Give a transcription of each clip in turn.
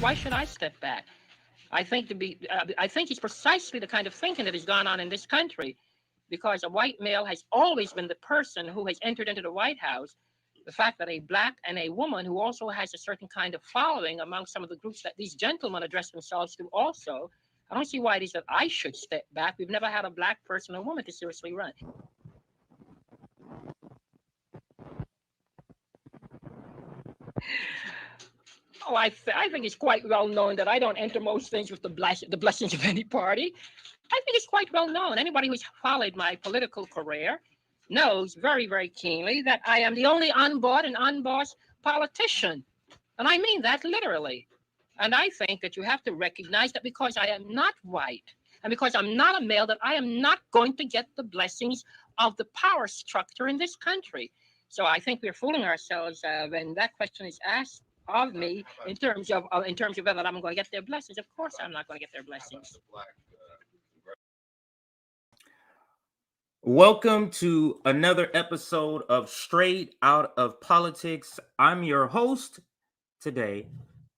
why should I step back? I think it's precisely the kind of thinking that has gone on in this country, because a white male has always been the person who has entered into the White House. The fact that a black and a woman who also has a certain kind of following among some of the groups that these gentlemen address themselves to also, I don't see why it is that I should step back. We've never had a black person or woman to seriously run. Oh, I think it's quite well known that I don't enter most things with the blessings of any party. I think it's quite well known. Anybody who's followed my political career knows very, very keenly that I am the only unbought and unbossed politician. And I mean that literally. And I think that you have to recognize that because I am not white and because I'm not a male, that I am not going to get the blessings of the power structure in this country. So I think we're fooling ourselves when that question is asked of me in terms of whether I'm going to get their blessings. Of course, I'm not going to get their blessings. Welcome to another episode of Straight Out of Politics. I'm your host today,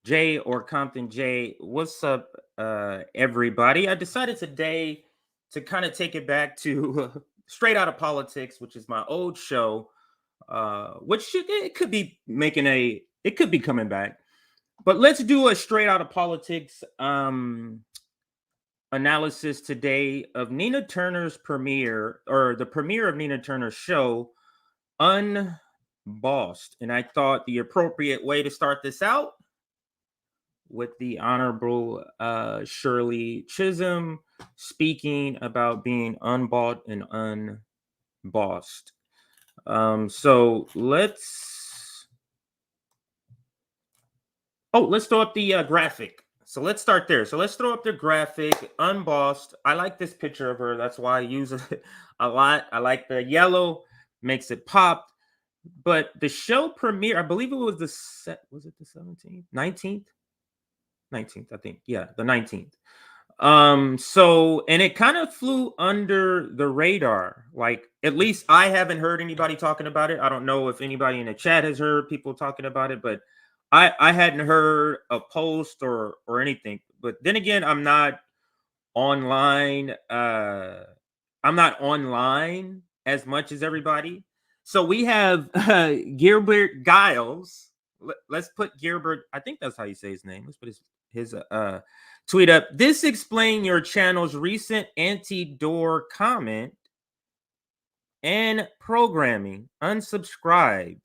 Jay or Compton Jay. What's up, everybody? I decided today to kind of take it back to Straight Out of Politics, which is my old show, which it could be coming back. But let's do a Straight Out of Politics analysis today of Nina Turner's premiere, or the premiere of Nina Turner's show, Unbossed. And I thought the appropriate way to start this out with the Honorable Shirley Chisholm speaking about being unbought and unbossed. So let's throw up the graphic. So let's start there. So let's throw up the graphic, Unbossed. I like this picture of her. That's why I use it a lot. I like the yellow, makes it pop. But the show premiere, I believe it was the 17th? 19th? 19th, I think. Yeah, the 19th. And it kind of flew under the radar. Like, at least I haven't heard anybody talking about it. I don't know if anybody in the chat has heard people talking about it, but I hadn't heard a post or anything. But then again, I'm not online. I'm not online as much as everybody. So we have Gilbert Giles. Let's put Gilbert. I think that's how you say his name. Let's put his tweet up. This explain your channel's recent anti-door comment and programming. Unsubscribed.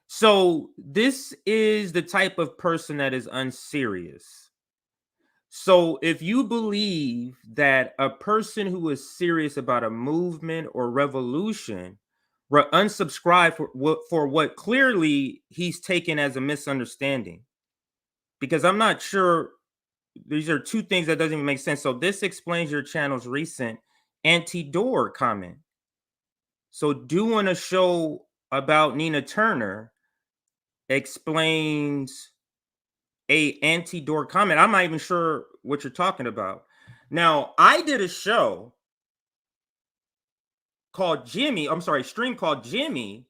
So this is the type of person that is unserious. So if you believe that a person who is serious about a movement or revolution unsubscribe for what clearly he's taken as a misunderstanding, because I'm not sure, these are two things that doesn't even make sense. So this explains your channel's recent anti-door comment. So doing a show about Nina Turner explains a anti-door comment. I'm not even sure what you're talking about. Now, I did a show called stream called Jimmy,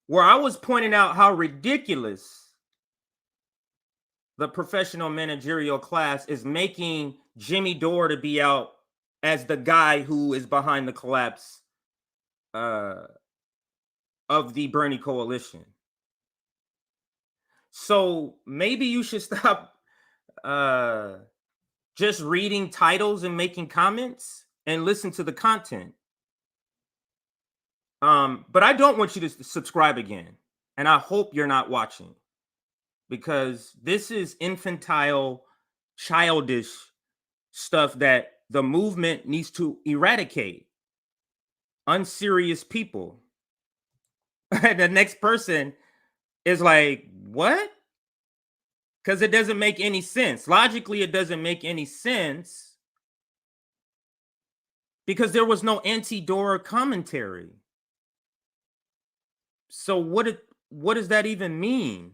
where I was pointing out how ridiculous the professional managerial class is making Jimmy Dore to be out as the guy who is behind the collapse of the Bernie coalition. So maybe you should stop just reading titles and making comments and listen to the content. But I don't want you to subscribe again. And I hope you're not watching, because this is infantile, childish stuff that the movement needs to eradicate. Unserious people. And the next person is like, what? Because it doesn't make any sense. Logically, it doesn't make any sense, because there was no anti-Dora commentary. So what does that even mean?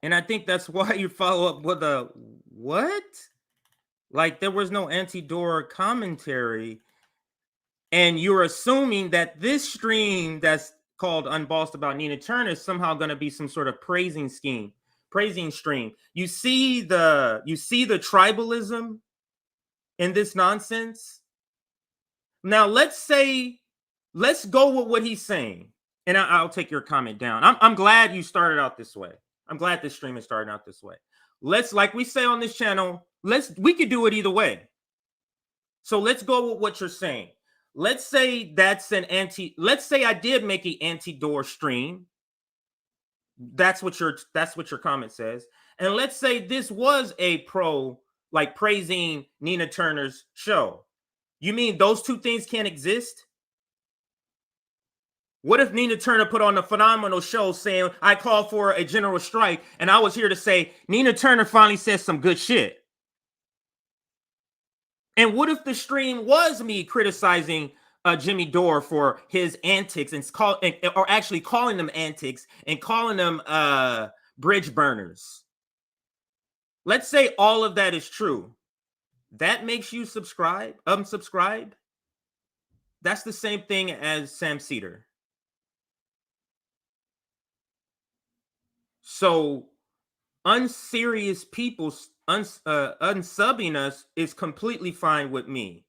And I think that's why you follow up with a what? Like, there was no anti-Dora commentary, and you're assuming that this stream that's called Unbossed about Nina Turner is somehow going to be some sort of praising scheme. praising stream. You see the tribalism in this nonsense. Now let's go with what he's saying, and I'll take your comment down. I'm glad you started out this way. I'm glad this stream is starting out this way. Let's, like we say on this channel, we could do it either way. So let's go with what you're saying. Let's say let's say I did make an anti-door stream. That's what your comment says. And let's say this was a pro, like praising Nina Turner's show. You mean those two things can't exist? What if Nina Turner put on a phenomenal show saying, I call for a general strike, and I was here to say, Nina Turner finally says some good shit? And what if the stream was me criticizing Jimmy Dore for his antics or actually calling them antics and calling them bridge burners? Let's say all of that is true. That makes you unsubscribe? That's the same thing as Sam Cedar. So unserious people unsubbing us is completely fine with me.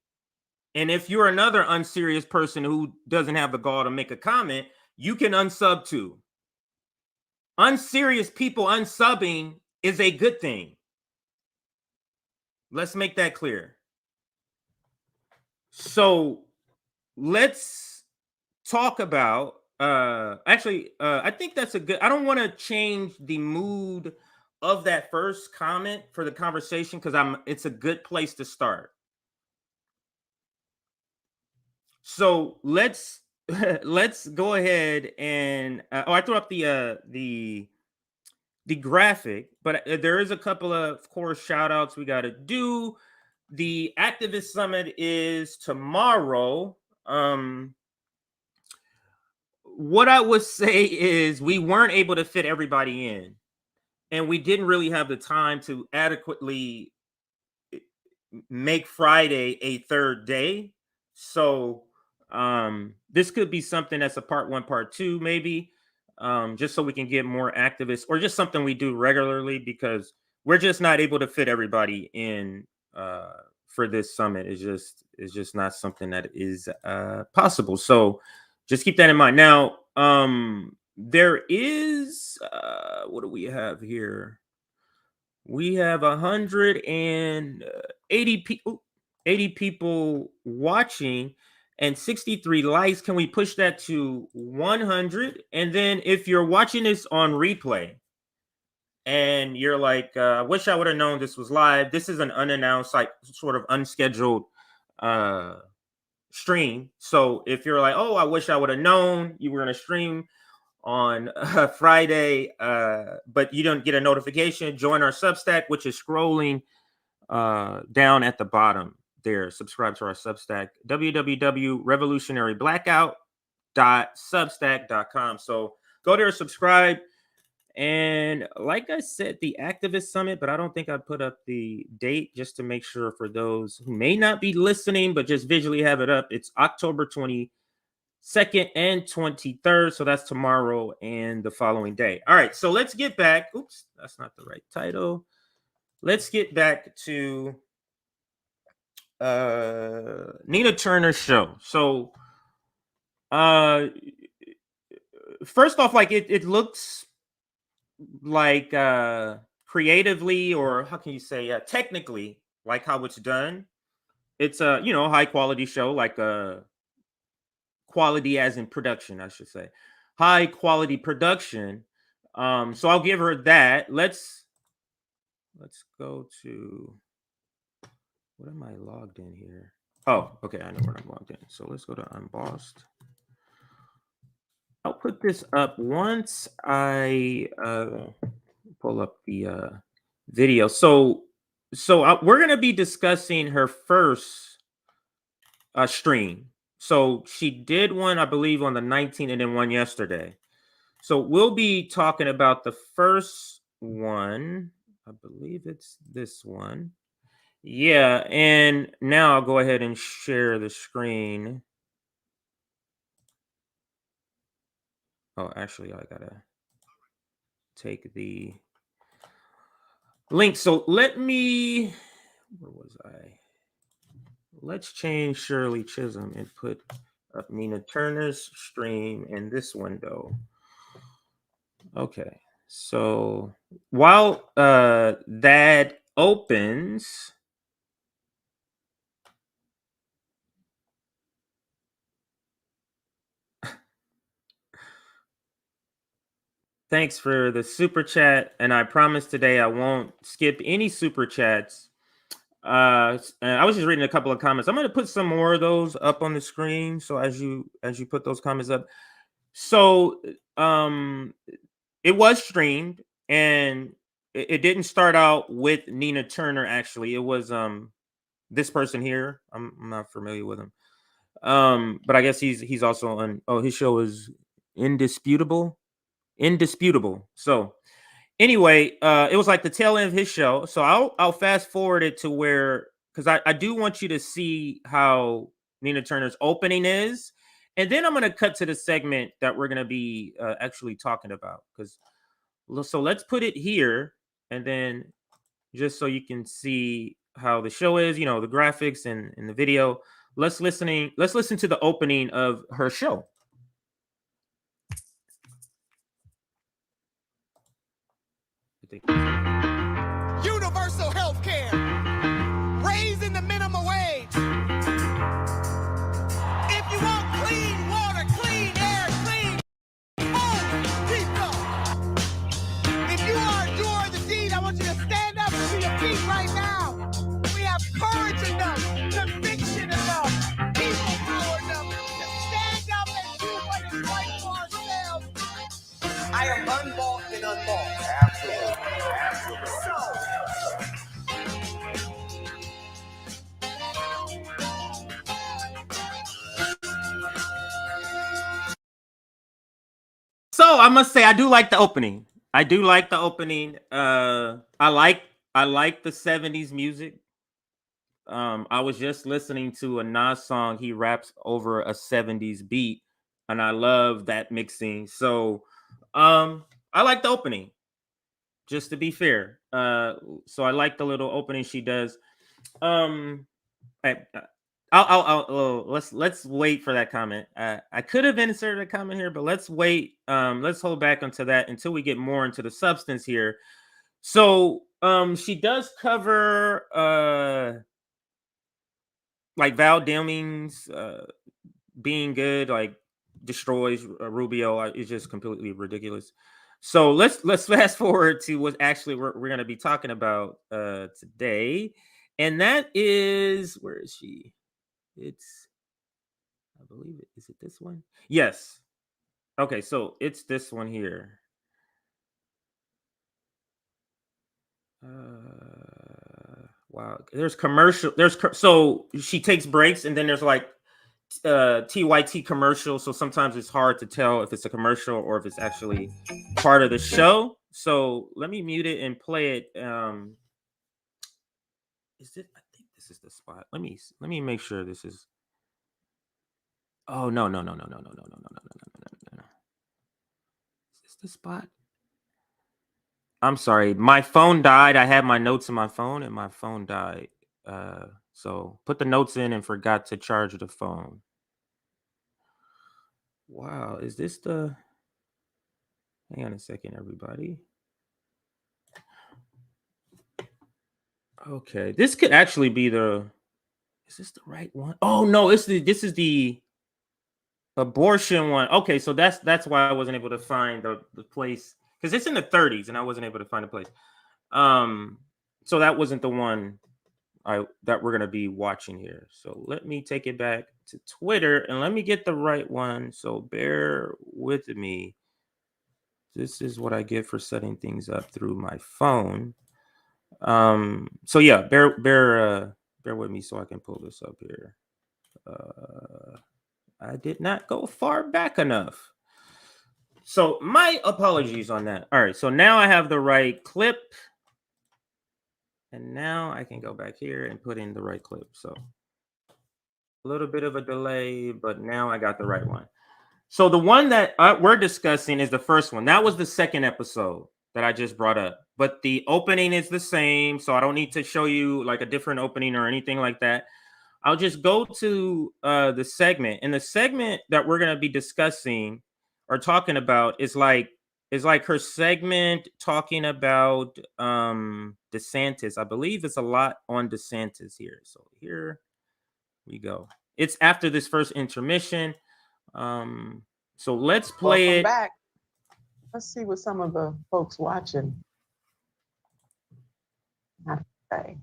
And if you're another unserious person who doesn't have the gall to make a comment, you can unsub too. Unserious people unsubbing is a good thing. Let's make that clear. So let's talk about I think that's a good, I don't want to change the mood of that first comment for the conversation because it's a good place to start. So let's go ahead and I threw up the graphic, but there is a couple of course shout outs we got to do. The activist summit is tomorrow. What I would say is we weren't able to fit everybody in, and we didn't really have the time to adequately make Friday a third day. So this could be something that's a part 1, part 2, maybe, just so we can get more activists, or just something we do regularly, because we're just not able to fit everybody in for this summit. It's just not something that is possible. So just keep that in mind. Now, there is what do we have here? We have 80 people watching and 63 likes. Can we push that to 100? And then if you're watching this on replay and you're like, I wish I would have known this was live. This is an unannounced, like sort of unscheduled stream. So if you're like, oh, I wish I would have known you were going to stream on Friday, but you don't get a notification, join our Substack, which is scrolling down at the bottom there. Subscribe to our Substack, www.revolutionaryblackout.substack.com. So go there, subscribe. And like I said, the activist summit, but I don't think I put up the date just to make sure for those who may not be listening, but just visually have it up. It's October 22nd and 23rd. So that's tomorrow and the following day. All right. So let's get back. Oops, that's not the right title. Let's get back to Nina Turner's show. So first off, like it looks like creatively, or how can you say technically, like how it's done. It's a high quality show, like quality as in production, I should say, high quality production. So I'll give her that. Let's go to, what am I logged in here? Oh, okay, I know where I'm logged in. So let's go to Unbossed. I'll put this up once I pull up the video. So we're going to be discussing her first stream. So she did one, I believe, on the 19th, and then one yesterday. So we'll be talking about the first one. I believe it's this one. Yeah, and now I'll go ahead and share the screen. Oh, actually, I gotta take the link. So let me, where was I? Let's change Shirley Chisholm and put up Nina Turner's stream in this window. Okay. So while that opens, thanks for the super chat, and I promise today I won't skip any super chats. I was just reading a couple of comments. I'm going to put some more of those up on the screen. So as you put those comments up, so it was streamed, and it didn't start out with Nina Turner. Actually, it was this person here. I'm not familiar with him. But I guess he's also on. Oh, his show is indisputable. So anyway, it was like the tail end of his show. So I'll fast forward it to where, because I do want you to see how Nina Turner's opening is, and then I'm going to cut to the segment that we're going to be actually talking about. Because so let's put it here, and then just so you can see how the show is, the graphics and the video. Let's listen to the opening of her show. Universal health care, raising the minimum wage. If you want clean water, clean air, clean food, keep going. If you are a doer of the deed, I want you to stand up to your feet right now. We have courage enough, conviction enough, people power enough to stand up and do what is right for ourselves. I am unbought and unbought. Absolutely. So I must say I do like the opening. I like the 70s music. I was just listening to a Nas song. He raps over a 70s beat, and I love that mixing. So I like the opening, just to be fair. So I like the little opening she does. Let's wait for that comment. I could have inserted a comment here, but let's wait. Let's hold back onto that until we get more into the substance here. So she does cover like Val Demings being good, like destroys Rubio. It's just completely ridiculous. So let's fast forward to what actually we're going to be talking about today, and that is, where is she? It's, I believe it is, it this one? Yes. Okay, so it's this one here. Wow. There's commercial. So she takes breaks, and then there's like TYT commercial. So sometimes it's hard to tell if it's a commercial or if it's actually part of the show. So let me mute it and play it. Is it? I think this is the spot. Let me make sure this is. Oh no. Is this the spot? I'm sorry. My phone died. I had my notes in my phone, and my phone died. So put the notes in and forgot to charge the phone. Wow. Is this the? Hang on a second, everybody. Okay. This could actually be the. Is this the right one? Oh no, this is the abortion one. Okay, so that's why I wasn't able to find the place, because it's in the 30s and I wasn't able to find a place. So that wasn't the one that we're gonna be watching here. So let me take it back to Twitter and let me get the right one. So bear with me. This is what I get for setting things up through my phone. So yeah, bear with me so I can pull this up here. I did not go far back enough. So my apologies on that. All right, so now I have the right clip. And now I can go back here and put in the right clip. So a little bit of a delay, but now I got the right one. So the one that we're discussing is the first one. That was the second episode. that I just brought up. But the opening is the same, so I don't need to show you like a different opening or anything like that. I'll just go to the segment, and the segment that we're going to be discussing or talking about is like her segment talking about DeSantis. I believe it's a lot on DeSantis here. So here we go. It's after this first intermission. So let's play Welcome it. back. Let's see what some of the folks watching have to say.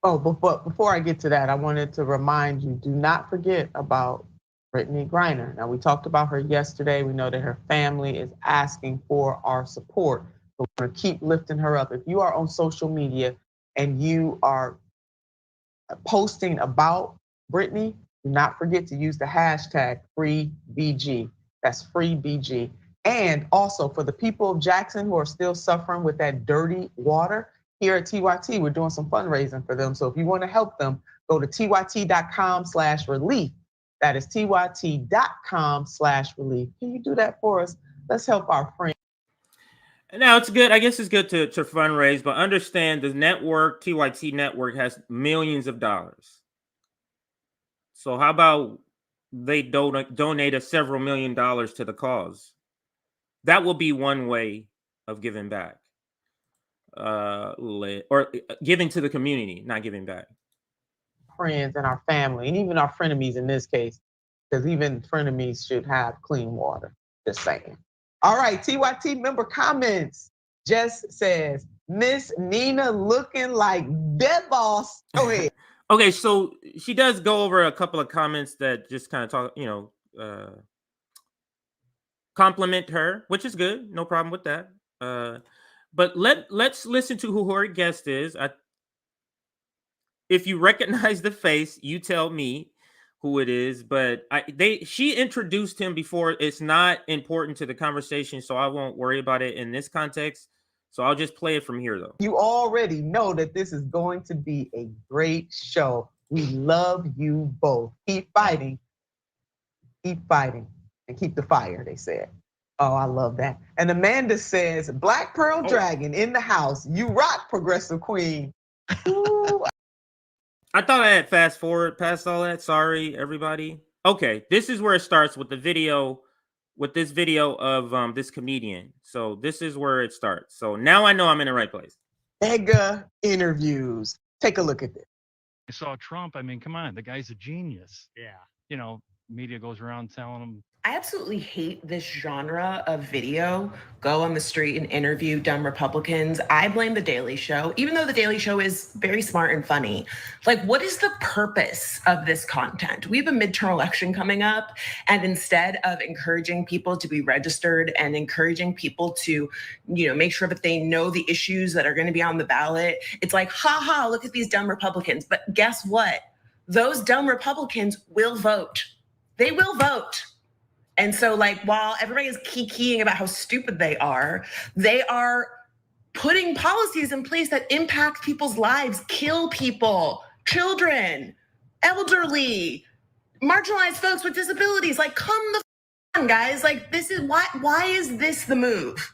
Oh, but before I get to that, I wanted to remind you, do not forget about Brittany Griner. Now, we talked about her yesterday. We know that her family is asking for our support. So we're going to keep lifting her up. If you are on social media and you are posting about Brittany, do not forget to use the hashtag FreeBG. That's FreeBG. And also for the people of Jackson who are still suffering with that dirty water, here at TYT, we're doing some fundraising for them. So if you want to help them, go to tyt.com/relief. That is tyt.com/relief. Can you do that for us? Let's help our friends. Now it's good. I guess it's good to fundraise, but understand the network, TYT network, has millions of dollars. So how about they donate a several $1 million to the cause? That will be one way of giving back, or giving to the community, not giving back. Friends and our family, and even our frenemies in this case, because even frenemies should have clean water. Just saying. All right, TYT member comments. Jess says, Miss Nina looking like dead boss. Go ahead. Okay, so she does go over a couple of comments that just kind of talk, compliment her, which is good. No problem with that. But let's listen to who her guest is. If you recognize the face, you tell me who it is. But she introduced him before. It's not important to the conversation, so I won't worry about it in this context. So I'll just play it from here, though. You already know that this is going to be a great show. We love you both. Keep fighting, and keep the fire, they said. Oh, I love that. And Amanda says, Black Pearl Dragon in the house. You rock, Progressive Queen. Ooh. I thought I had fast forward past all that. Sorry, everybody. Okay, this is where it starts with the video. With this video of this comedian. So this is where it starts. So now I know I'm in the right place. Mega interviews. Take a look at this. I saw Trump. I mean, come on, the guy's a genius. Yeah. Media goes around telling him. I absolutely hate this genre of video. Go on the street and interview dumb Republicans. I blame The Daily Show, even though The Daily Show is very smart and funny. Like, what is the purpose of this content? We have a midterm election coming up, and instead of encouraging people to be registered and encouraging people to, make sure that they know the issues that are going to be on the ballot, it's like, ha, look at these dumb Republicans. But guess what? Those dumb Republicans will vote. They will vote. And so, while everybody is kikiing about how stupid they are putting policies in place that impact people's lives, kill people, children, elderly, marginalized folks with disabilities. Come the on, guys. This is why is this the move?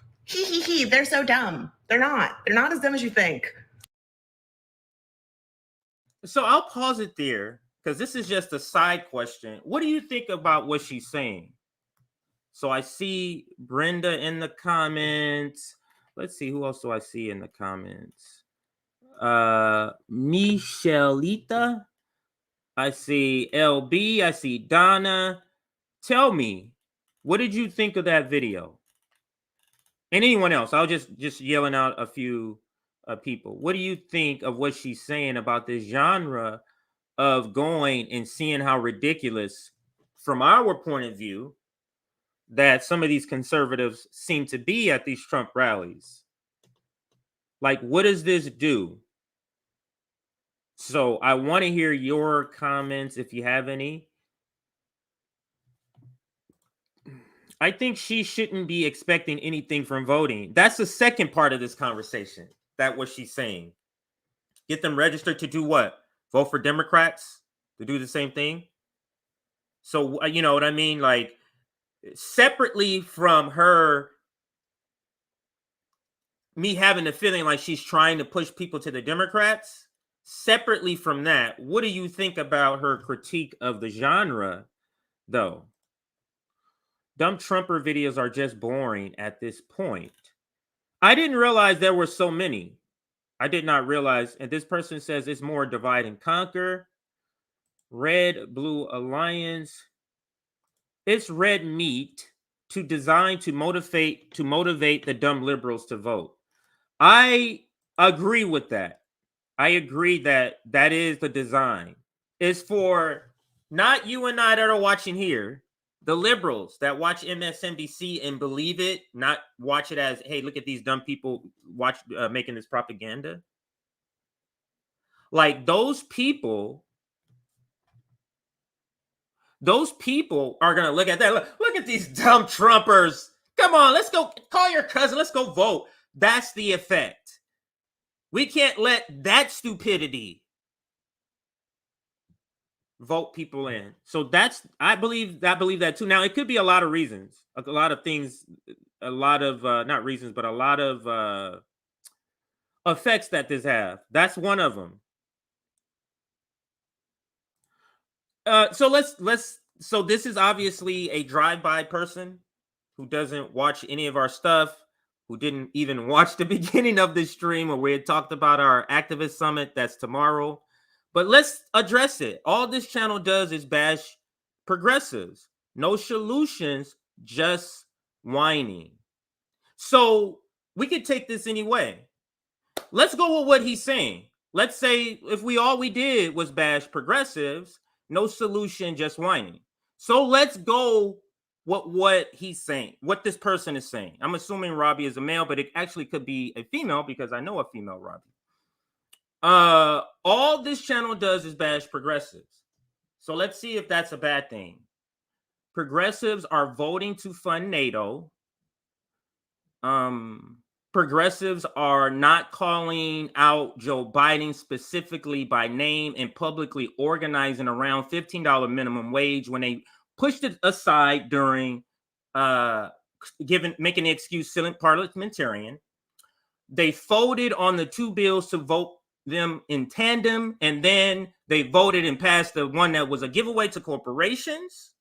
They're so dumb. They're not as dumb as you think. So I'll pause it there because this is just a side question. What do you think about what she's saying? So I see Brenda in the comments. Let's see, who else do I see in the comments? Michelita. I see LB. I see Donna. Tell me, what did you think of that video? And anyone else? I'll just yelling out a few people. What do you think of what she's saying about this genre of going and seeing how ridiculous, from our point of view, that some of these conservatives seem to be at these Trump rallies? What does this do? So I want to hear your comments if you have any. I think she shouldn't be expecting anything from voting. That's the second part of this conversation. That what she's saying. Get them registered to do what? Vote for Democrats to do the same thing? So, you know what I mean? Separately from her me having the feeling like she's trying to push people to the Democrats. Separately from that, what do you think about her critique of the genre, though? Dumb Trumper videos are just boring at this point. I didn't realize there were so many. I did not realize. And this person says it's more divide and conquer. Red Blue Alliance. It's red meat designed to motivate the dumb liberals to vote. I agree with that. I agree that is the design. It's for not you and I that are watching here, the liberals that watch MSNBC and believe it, not watch it as, hey, look at these dumb people making this propaganda. Like those people are going to look at that. Look at these dumb Trumpers. Come on, let's go call your cousin. Let's go vote. That's the effect. We can't let that stupidity vote people in. So I believe that too. Now, it could be a lot of reasons, a lot of things, a lot of, not reasons, but a lot of effects that this have. That's one of them. So this is obviously a drive-by person who doesn't watch any of our stuff, who didn't even watch the beginning of this stream where we had talked about our activist summit. That's tomorrow. But let's address it. All this channel does is bash progressives. No solutions, just whining. So we could take this any way. Let's go with what he's saying. Let's say if all we did was bash progressives, no solution, just whining. So let's go what he's saying, what this person is saying. I'm assuming Robbie is a male, but it actually could be a female because I know a female Robbie. All this channel does is bash progressives. So let's see if that's a bad thing. Progressives are voting to fund NATO. Progressives are not calling out Joe Biden specifically by name and publicly organizing around $15 minimum wage when they pushed it aside during making the excuse silent parliamentarian. They folded on the two bills to vote them in tandem, and then they voted and passed the one that was a giveaway to corporations.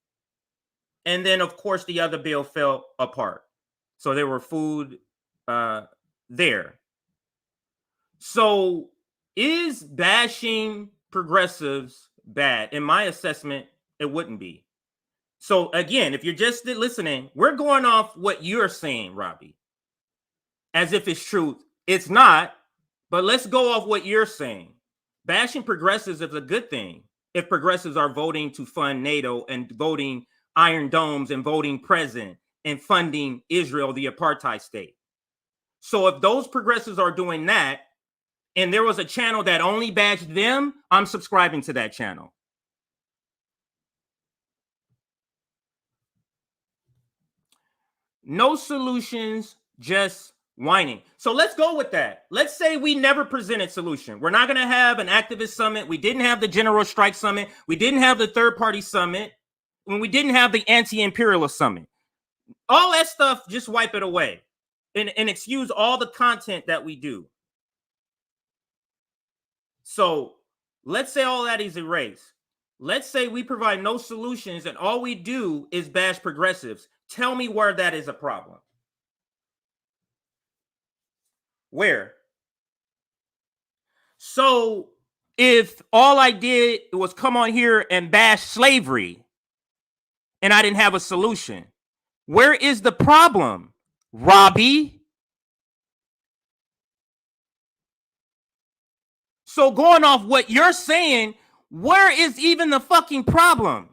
And then, of course, the other bill fell apart. So there were food there. So is bashing progressives bad? In my assessment, it wouldn't be. So again, if you're just listening, we're going off what you're saying, Robbie, as if it's truth. It's not, but let's go off what you're saying. Bashing progressives is a good thing if progressives are voting to fund NATO and voting Iron Domes and voting president and funding Israel, the apartheid state. So if those progressives are doing that, and there was a channel that only bashed them, I'm subscribing to that channel. No solutions, just whining. So let's go with that. Let's say we never presented solution. We're not going to have an activist summit. We didn't have the general strike summit. We didn't have the third party summit. When we didn't have the anti-imperialist summit. All that stuff, just wipe it away and excuse all the content that we do. So let's say all that is erased. Let's say we provide no solutions and all we do is bash progressives. Tell me where that is a problem. Where? So if all I did was come on here and bash slavery and I didn't have a solution, where is the problem, Robbie? So going off what you're saying, where is even the fucking problem?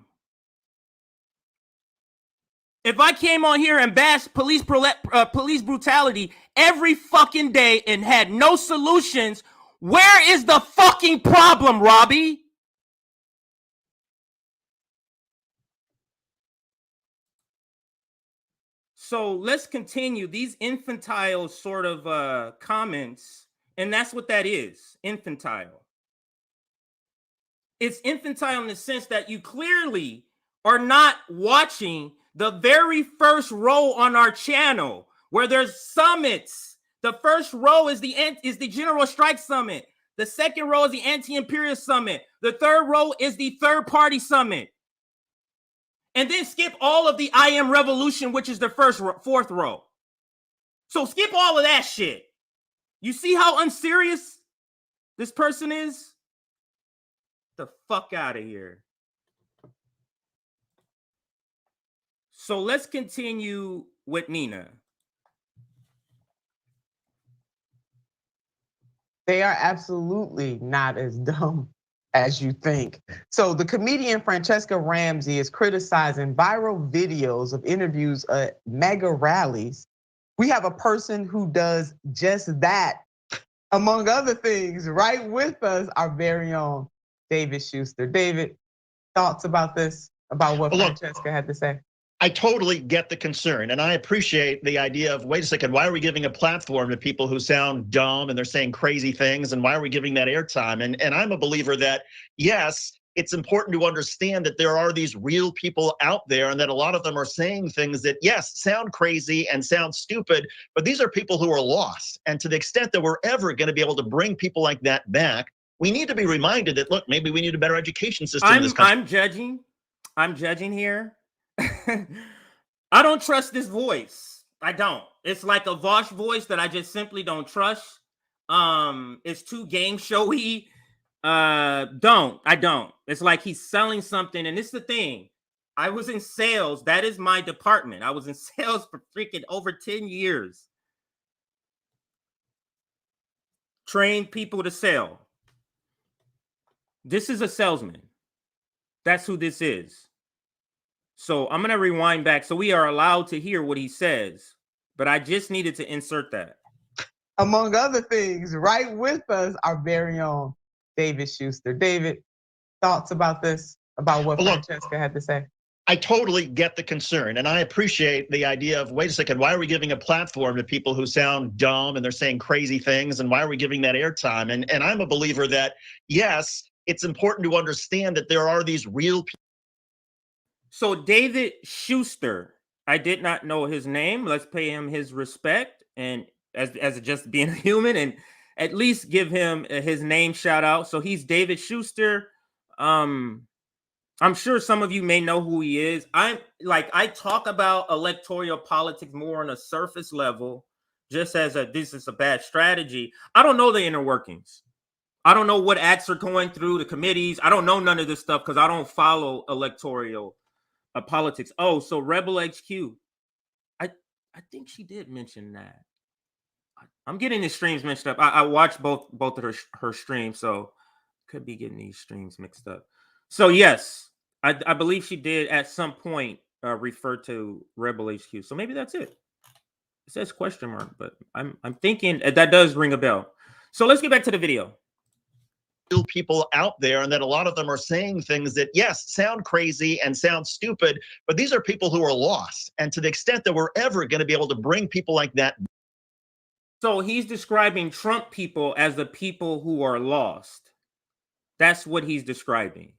If I came on here and bashed police brutality every fucking day and had no solutions, where is the fucking problem, Robbie? So let's continue these infantile sort of comments, and that's what that is, infantile. It's infantile in the sense that you clearly are not watching the very first row on our channel where there's summits The first row is the General Strike Summit. The second row is the Anti-Imperialist Summit. The third row is the Third Party Summit. And then skip all of the I Am Revolution, which is the fourth row. So skip all of that shit. You see how unserious this person is? The fuck out of here. So let's continue with Nina. They are absolutely not as dumb as you think. So the comedian Francesca Ramsey is criticizing viral videos of interviews at mega rallies. We have a person who does just that, among other things, right with us, our very own David Schuster. David, thoughts about this, about what Francesca had to say? I totally get the concern, and I appreciate the idea of, wait a second, why are we giving a platform to people who sound dumb and they're saying crazy things, and why are we giving that airtime? And I'm a believer that, yes, it's important to understand that there are these real people out there and that a lot of them are saying things that, yes, sound crazy and sound stupid, but these are people who are lost. And to the extent that we're ever going to be able to bring people like that back, we need to be reminded that, look, maybe we need a better education system in this country. I'm judging here. I don't trust this voice. I don't. It's like a Vosh voice that I just simply don't trust. It's too game showy. I don't. It's like he's selling something, and it's the thing. I was in sales. That is my department. I was in sales for freaking over 10 years. Trained people to sell. This is a salesman. That's who this is. So I'm going to rewind back. So we are allowed to hear what he says, but I just needed to insert that. Among other things, right with us, our very own David Schuster. David, thoughts about this, about what Francesca had to say? I totally get the concern, and I appreciate the idea of, wait a second, why are we giving a platform to people who sound dumb and they're saying crazy things, and why are we giving that airtime? And I'm a believer that, yes, it's important to understand that there are these real people. So David Schuster, I did not know his name. Let's pay him his respect, and as just being a human, and at least give him his name shout out. So he's David Schuster. I'm sure some of you may know who he is. I talk about electoral politics more on a surface level, just as this is a bad strategy. I don't know the inner workings. I don't know what acts are going through the committees. I don't know none of this stuff because I don't follow electoral politics. Oh, so Rebel HQ. I think she did mention that. I'm getting the streams mixed up. I watched both of her streams, so could be getting these streams mixed up. So yes, I believe she did at some point refer to Rebel HQ. So maybe that's it. It says question mark, but I'm thinking that does ring a bell. So let's get back to the video. People out there, and that a lot of them are saying things that, yes, sound crazy and sound stupid, but these are people who are lost. And to the extent that we're ever going to be able to bring people like that. So he's describing Trump people as the people who are lost. That's what he's describing.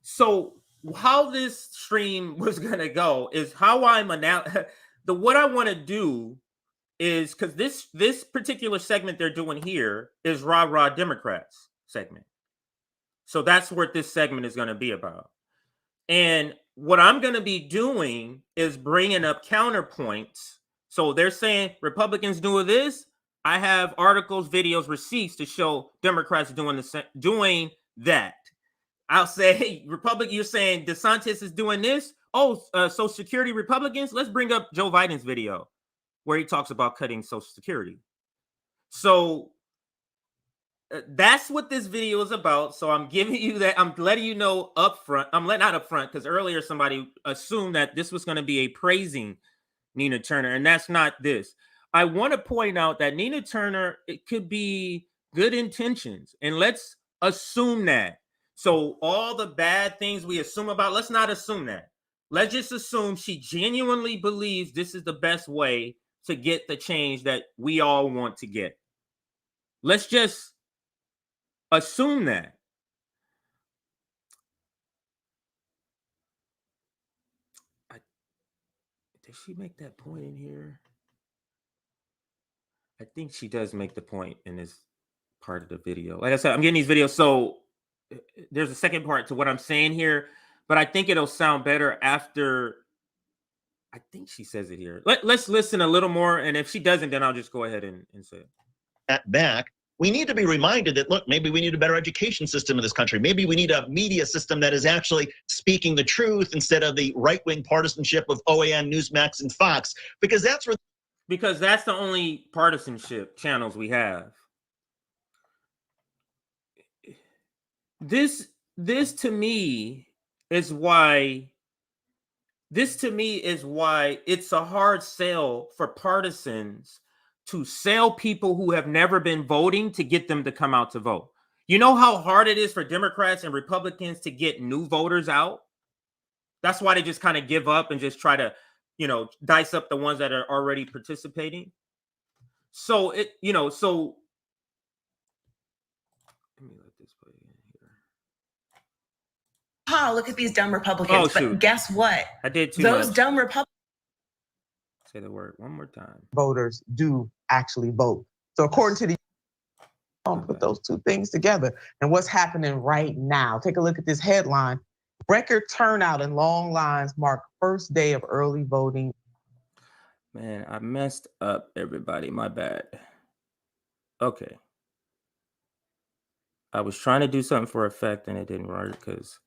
So how this stream was going to go is how I'm what I want to do is, because this particular segment they're doing here is Rah Rah Democrats segment. So that's what this segment is going to be about. And what I'm going to be doing is bringing up counterpoints. So they're saying Republicans doing this. I have articles, videos, receipts to show Democrats doing that. I'll say, hey, Republican, you're saying DeSantis is doing this. Oh, Social Security Republicans. Let's bring up Joe Biden's video where he talks about cutting Social Security. So that's what this video is about. So I'm giving you that. I'm letting you know up front. I'm letting not up front because earlier somebody assumed that this was going to be a praising Nina Turner, and that's not this. I want to point out that Nina Turner, it could be good intentions, and let's assume that. So all the bad things we assume about, let's not assume that. Let's just assume she genuinely believes this is the best way to get the change that we all want to get. Let's just assume that. Did she make that point in here? I think she does make the point in this part of the video. Like I said, I'm getting these videos, so there's a second part to what I'm saying here, but I think it'll sound better after. I think she says it here. Let's listen a little more, and if she doesn't, then I'll just go ahead and say it. At back, we need to be reminded that, look, maybe we need a better education system in this country. Maybe we need a media system that is actually speaking the truth instead of the right-wing partisanship of OAN, Newsmax, and Fox, because that's where. Because that's the only partisanship channels we have. This to me is why it's a hard sell for partisans to sell people who have never been voting to get them to come out to vote. You know how hard it is for Democrats and Republicans to get new voters out? That's why they just kind of give up and just try to, dice up the ones that are already participating. So let me let this play in here. Look at these dumb Republicans. But guess what? I did too. Those dumb Republicans. Say the word one more time. Voters do actually vote. So according to the put those two things together. And what's happening right now? Take a look at this headline. Record turnout and long lines mark first day of early voting. Man, I messed up, everybody. My bad. Okay. I was trying to do something for effect and it didn't work because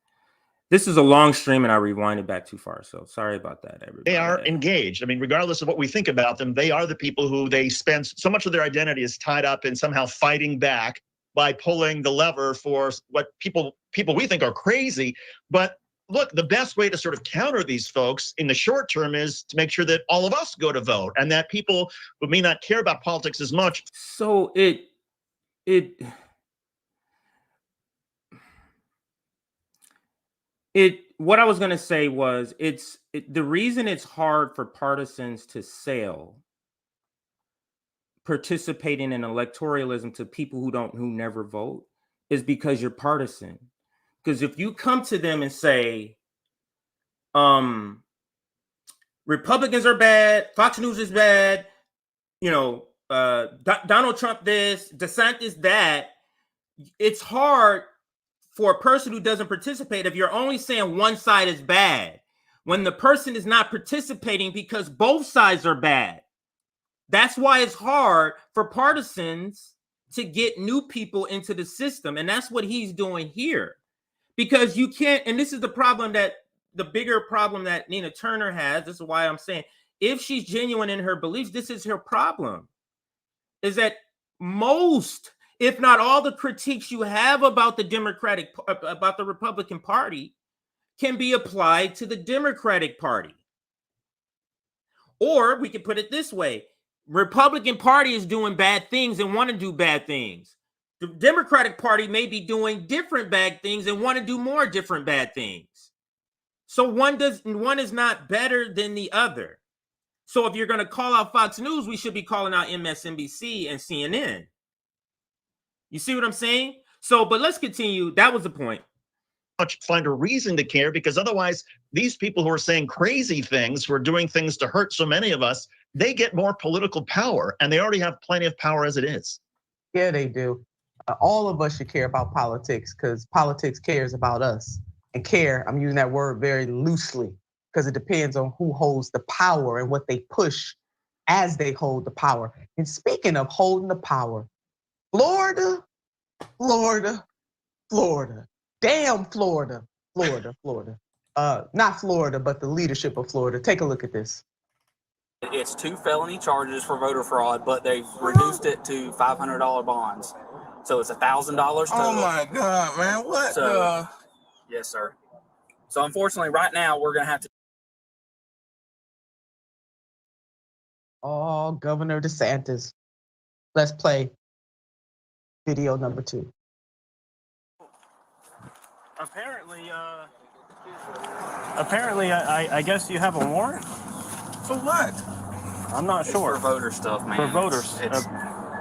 this is a long stream and I rewinded back too far. So sorry about that, everybody. They are engaged. I mean, regardless of what we think about them, they are the people who they spend so much of their identity is tied up in somehow fighting back by pulling the lever for what people we think are crazy. But look, the best way to sort of counter these folks in the short term is to make sure that all of us go to vote and that people who may not care about politics as much. So what I was going to say was the reason it's hard for partisans to sell participating in electoralism to people who never vote is because you're partisan. Because if you come to them and say, Republicans are bad, Fox News is bad, Donald Trump this, DeSantis that, it's hard for a person who doesn't participate if you're only saying one side is bad, when the person is not participating because both sides are bad. That's why it's hard for partisans to get new people into the system. And that's what he's doing here. Because you can't, and this is the bigger problem that Nina Turner has. This is why I'm saying, if she's genuine in her beliefs, this is her problem. Is that most, if not all, the critiques you have about the Republican Party can be applied to the Democratic Party. Or we could put it this way: Republican Party is doing bad things and want to do bad things. The Democratic Party may be doing different bad things and want to do more different bad things. So one is not better than the other. So if you're going to call out Fox News, we should be calling out MSNBC and CNN. You see what I'm saying? So, but let's continue. That was the point. Find a reason to care, because otherwise these people who are saying crazy things, who are doing things to hurt so many of us, they get more political power, and they already have plenty of power as it is. Yeah, they do. All of us should care about politics because politics cares about us. And care, I'm using that word very loosely because it depends on who holds the power and what they push as they hold the power. And speaking of holding the power, Florida. Damn Florida. Not Florida, but the leadership of Florida. Take a look at this. It's 2 felony charges for voter fraud, but they've reduced it to $500 bonds. So it's $1,000 total. Oh my God, man! What? Yes, sir. So unfortunately, right now we're gonna have to. Oh, Governor DeSantis. Let's play video number 2. Apparently, I guess you have a warrant? For what? I'm not sure. For voter stuff, man. For voters. It's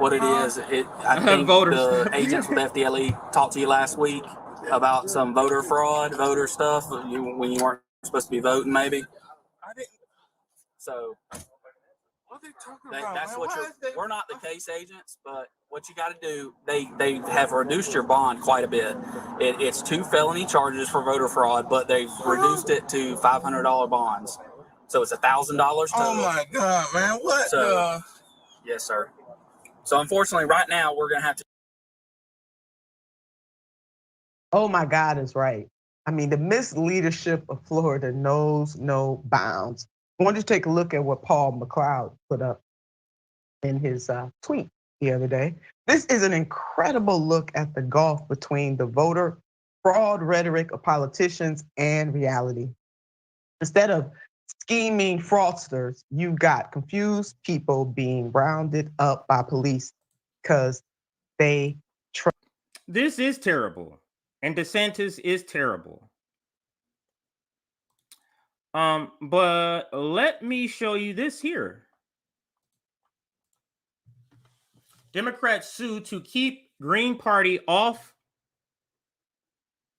what it is. I think the agents with FDLE talked to you last week about some voter fraud, voter stuff, when you weren't supposed to be voting, maybe. I didn't. So, That's what we're not the case agents, but what you got to do, they have reduced your bond quite a bit. It's 2 felony charges for voter fraud, but they've reduced it to $500 bonds. So it's $1,000 total. Oh my God, man! What? So, yes, sir. So unfortunately, right now we're gonna have to. Oh my God is right. I mean, the misleadership of Florida knows no bounds. I want you to take a look at what Paul McLeod put up in his tweet the other day. This is an incredible look at the gulf between the voter fraud rhetoric of politicians and reality. Instead of scheming fraudsters, you've got confused people being rounded up by police because they trust. This is terrible. And DeSantis is terrible. But let me show you this here. Democrats sue to keep Green Party off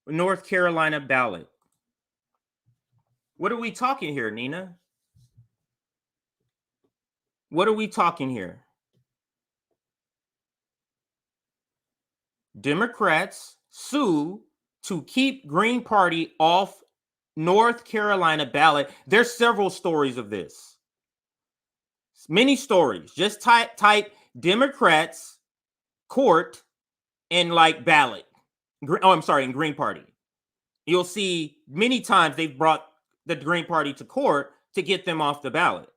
North Carolina ballot. What are we talking here, Nina? What are we talking here? Democrats sue to keep Green Party off North Carolina ballot. There's several stories of this. Many stories. Just type Democrats court and like ballot. Oh, I'm sorry, in Green Party. You'll see many times they've brought the Green Party to court to get them off the ballot.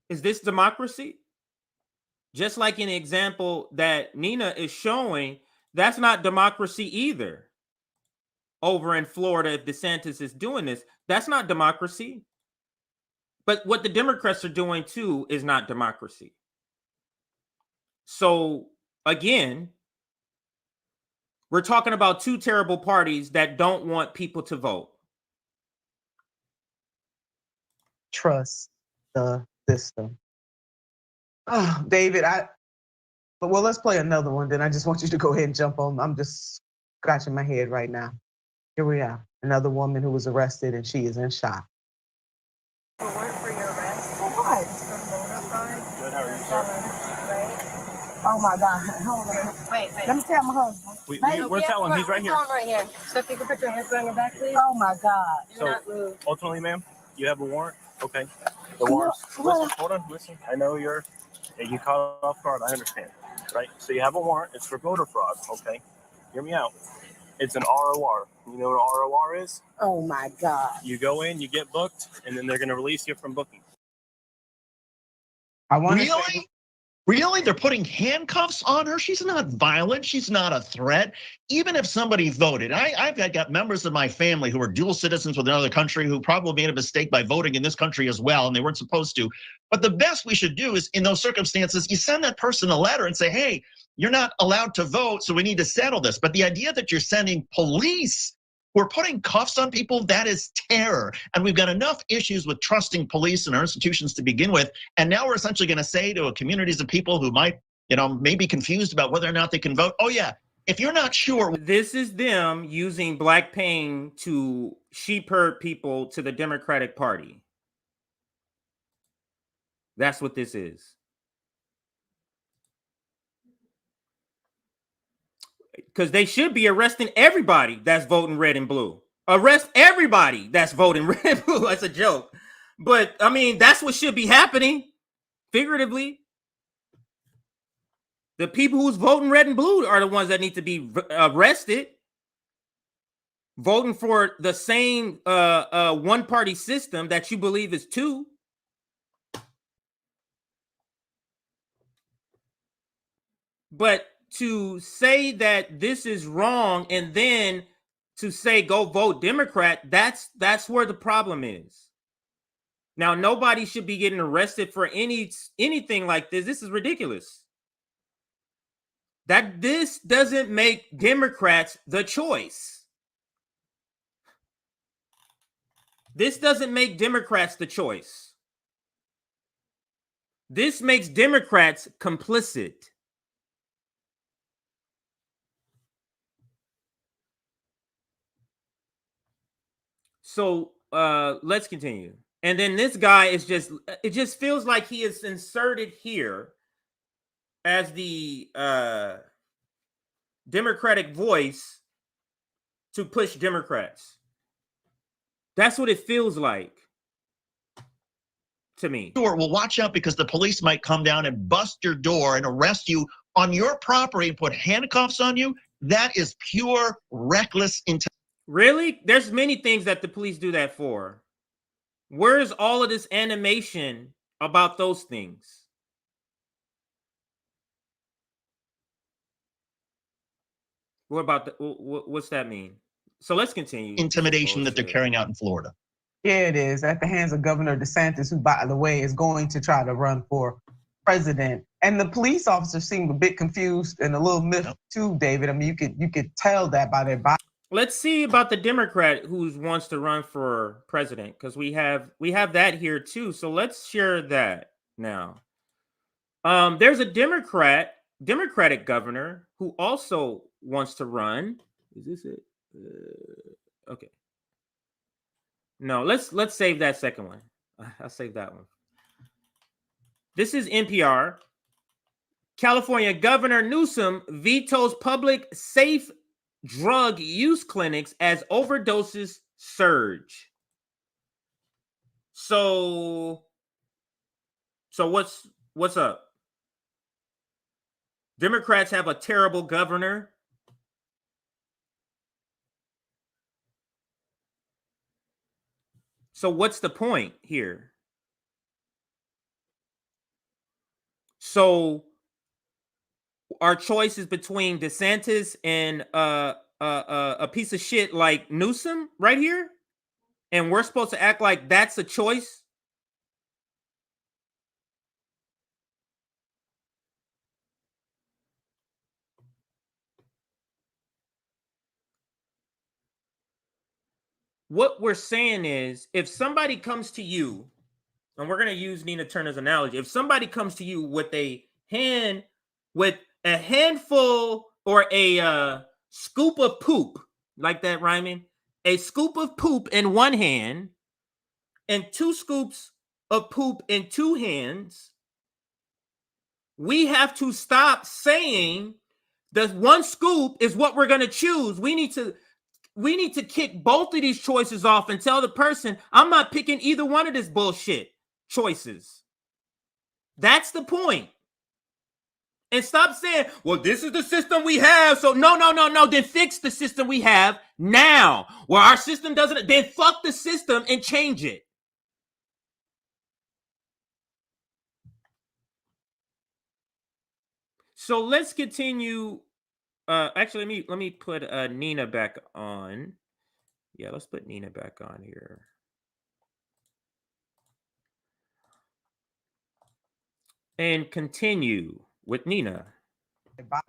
Is this democracy? Just like an example that Nina is showing, that's not democracy either. Over in Florida, if DeSantis is doing this, that's not democracy. But what the Democrats are doing too is not democracy. So again, we're talking about two terrible parties that don't want people to vote. Trust the system. Oh, David, well, let's play another one. Then I just want you to go ahead and jump on. I'm just scratching my head right now. Here we are, another woman who was arrested and she is in shock. Warrant for your arrest? For what? For voter fraud. Good, how are you, sir? Right? Oh my God, hold on. Wait. Let me tell my husband. We're telling him, he's right here. Right here. So if you can put your hands on your back, please. Oh my God. Do not move. Ultimately, ma'am, you have a warrant. Okay. The warrant. Listen, hold on, listen. I know you caught off guard. I understand, right? So you have a warrant. It's for voter fraud. Okay. Hear me out. It's an ROR. You know what an ROR is? Oh my God. You go in, you get booked, and then they're going to release you from booking. I want Really? Really? They're putting handcuffs on her? She's not violent. She's not a threat. Even if somebody voted, I've got members of my family who are dual citizens with another country who probably made a mistake by voting in this country as well, and they weren't supposed to. But the best we should do is, in those circumstances, you send that person a letter and say, hey, you're not allowed to vote, so we need to settle this. But the idea that you're sending police, we're putting cuffs on people, that is terror. And we've got enough issues with trusting police and our institutions to begin with. And now we're essentially going to say to communities of people who might, may be confused about whether or not they can vote, oh yeah, if you're not sure. This is them using black pain to sheep herd people to the Democratic Party. That's what this is. Because they should be arresting everybody that's voting red and blue. Arrest everybody that's voting red and blue. That's a joke. But, I mean, that's what should be happening, figuratively. The people who's voting red and blue are the ones that need to be arrested. Voting for the same one-party system that you believe is two. But to say that this is wrong and then to say go vote Democrat, that's where the problem is. Now, nobody should be getting arrested for anything like this. This is ridiculous. That this doesn't make Democrats the choice. This doesn't make Democrats the choice. This makes Democrats complicit. So let's continue. And then this guy is just, it just feels like he is inserted here as the Democratic voice to push Democrats. That's what it feels like to me. Sure, well, watch out because the police might come down and bust your door and arrest you on your property and put handcuffs on you. That is pure reckless intent. Really? There's many things that the police do that for. Where's all of this animation about those things? What about the, what's that mean? So let's continue. Intimidation that they're carrying out in Florida. Yeah, it is at the hands of Governor DeSantis, who, by the way, is going to try to run for president. And the police officers seem a bit confused and a little miffed too, David. I mean, you could tell that by their body. Let's see about the Democrat who wants to run for president, because we have that here too. So let's share that now. There's a Democratic governor who also wants to run. Is this it? Okay. No, let's save that second one. I'll save that one. This is NPR. California Governor Newsom vetoes public safe drug use clinics as overdoses surge. So what's up? Democrats have a terrible governor. So what's the point here? So our choice is between DeSantis and a piece of shit like Newsom right here, and we're supposed to act like that's a choice. What we're saying is, if somebody comes to you, and we're going to use Nina Turner's analogy, if somebody comes to you with a handful or a scoop of poop, like that rhyming, a scoop of poop in one hand and 2 scoops of poop in 2 hands, we have to stop saying the one scoop is what we're going to choose. We need to kick both of these choices off and tell the person, I'm not picking either one of this bullshit choices. That's the point. And stop saying, well, this is the system we have. So no. Then fix the system we have now. Well, our system doesn't, then fuck the system and change it. So let's continue. Actually, let me put Nina back on. Yeah, let's put Nina back on here. And continue with Nina.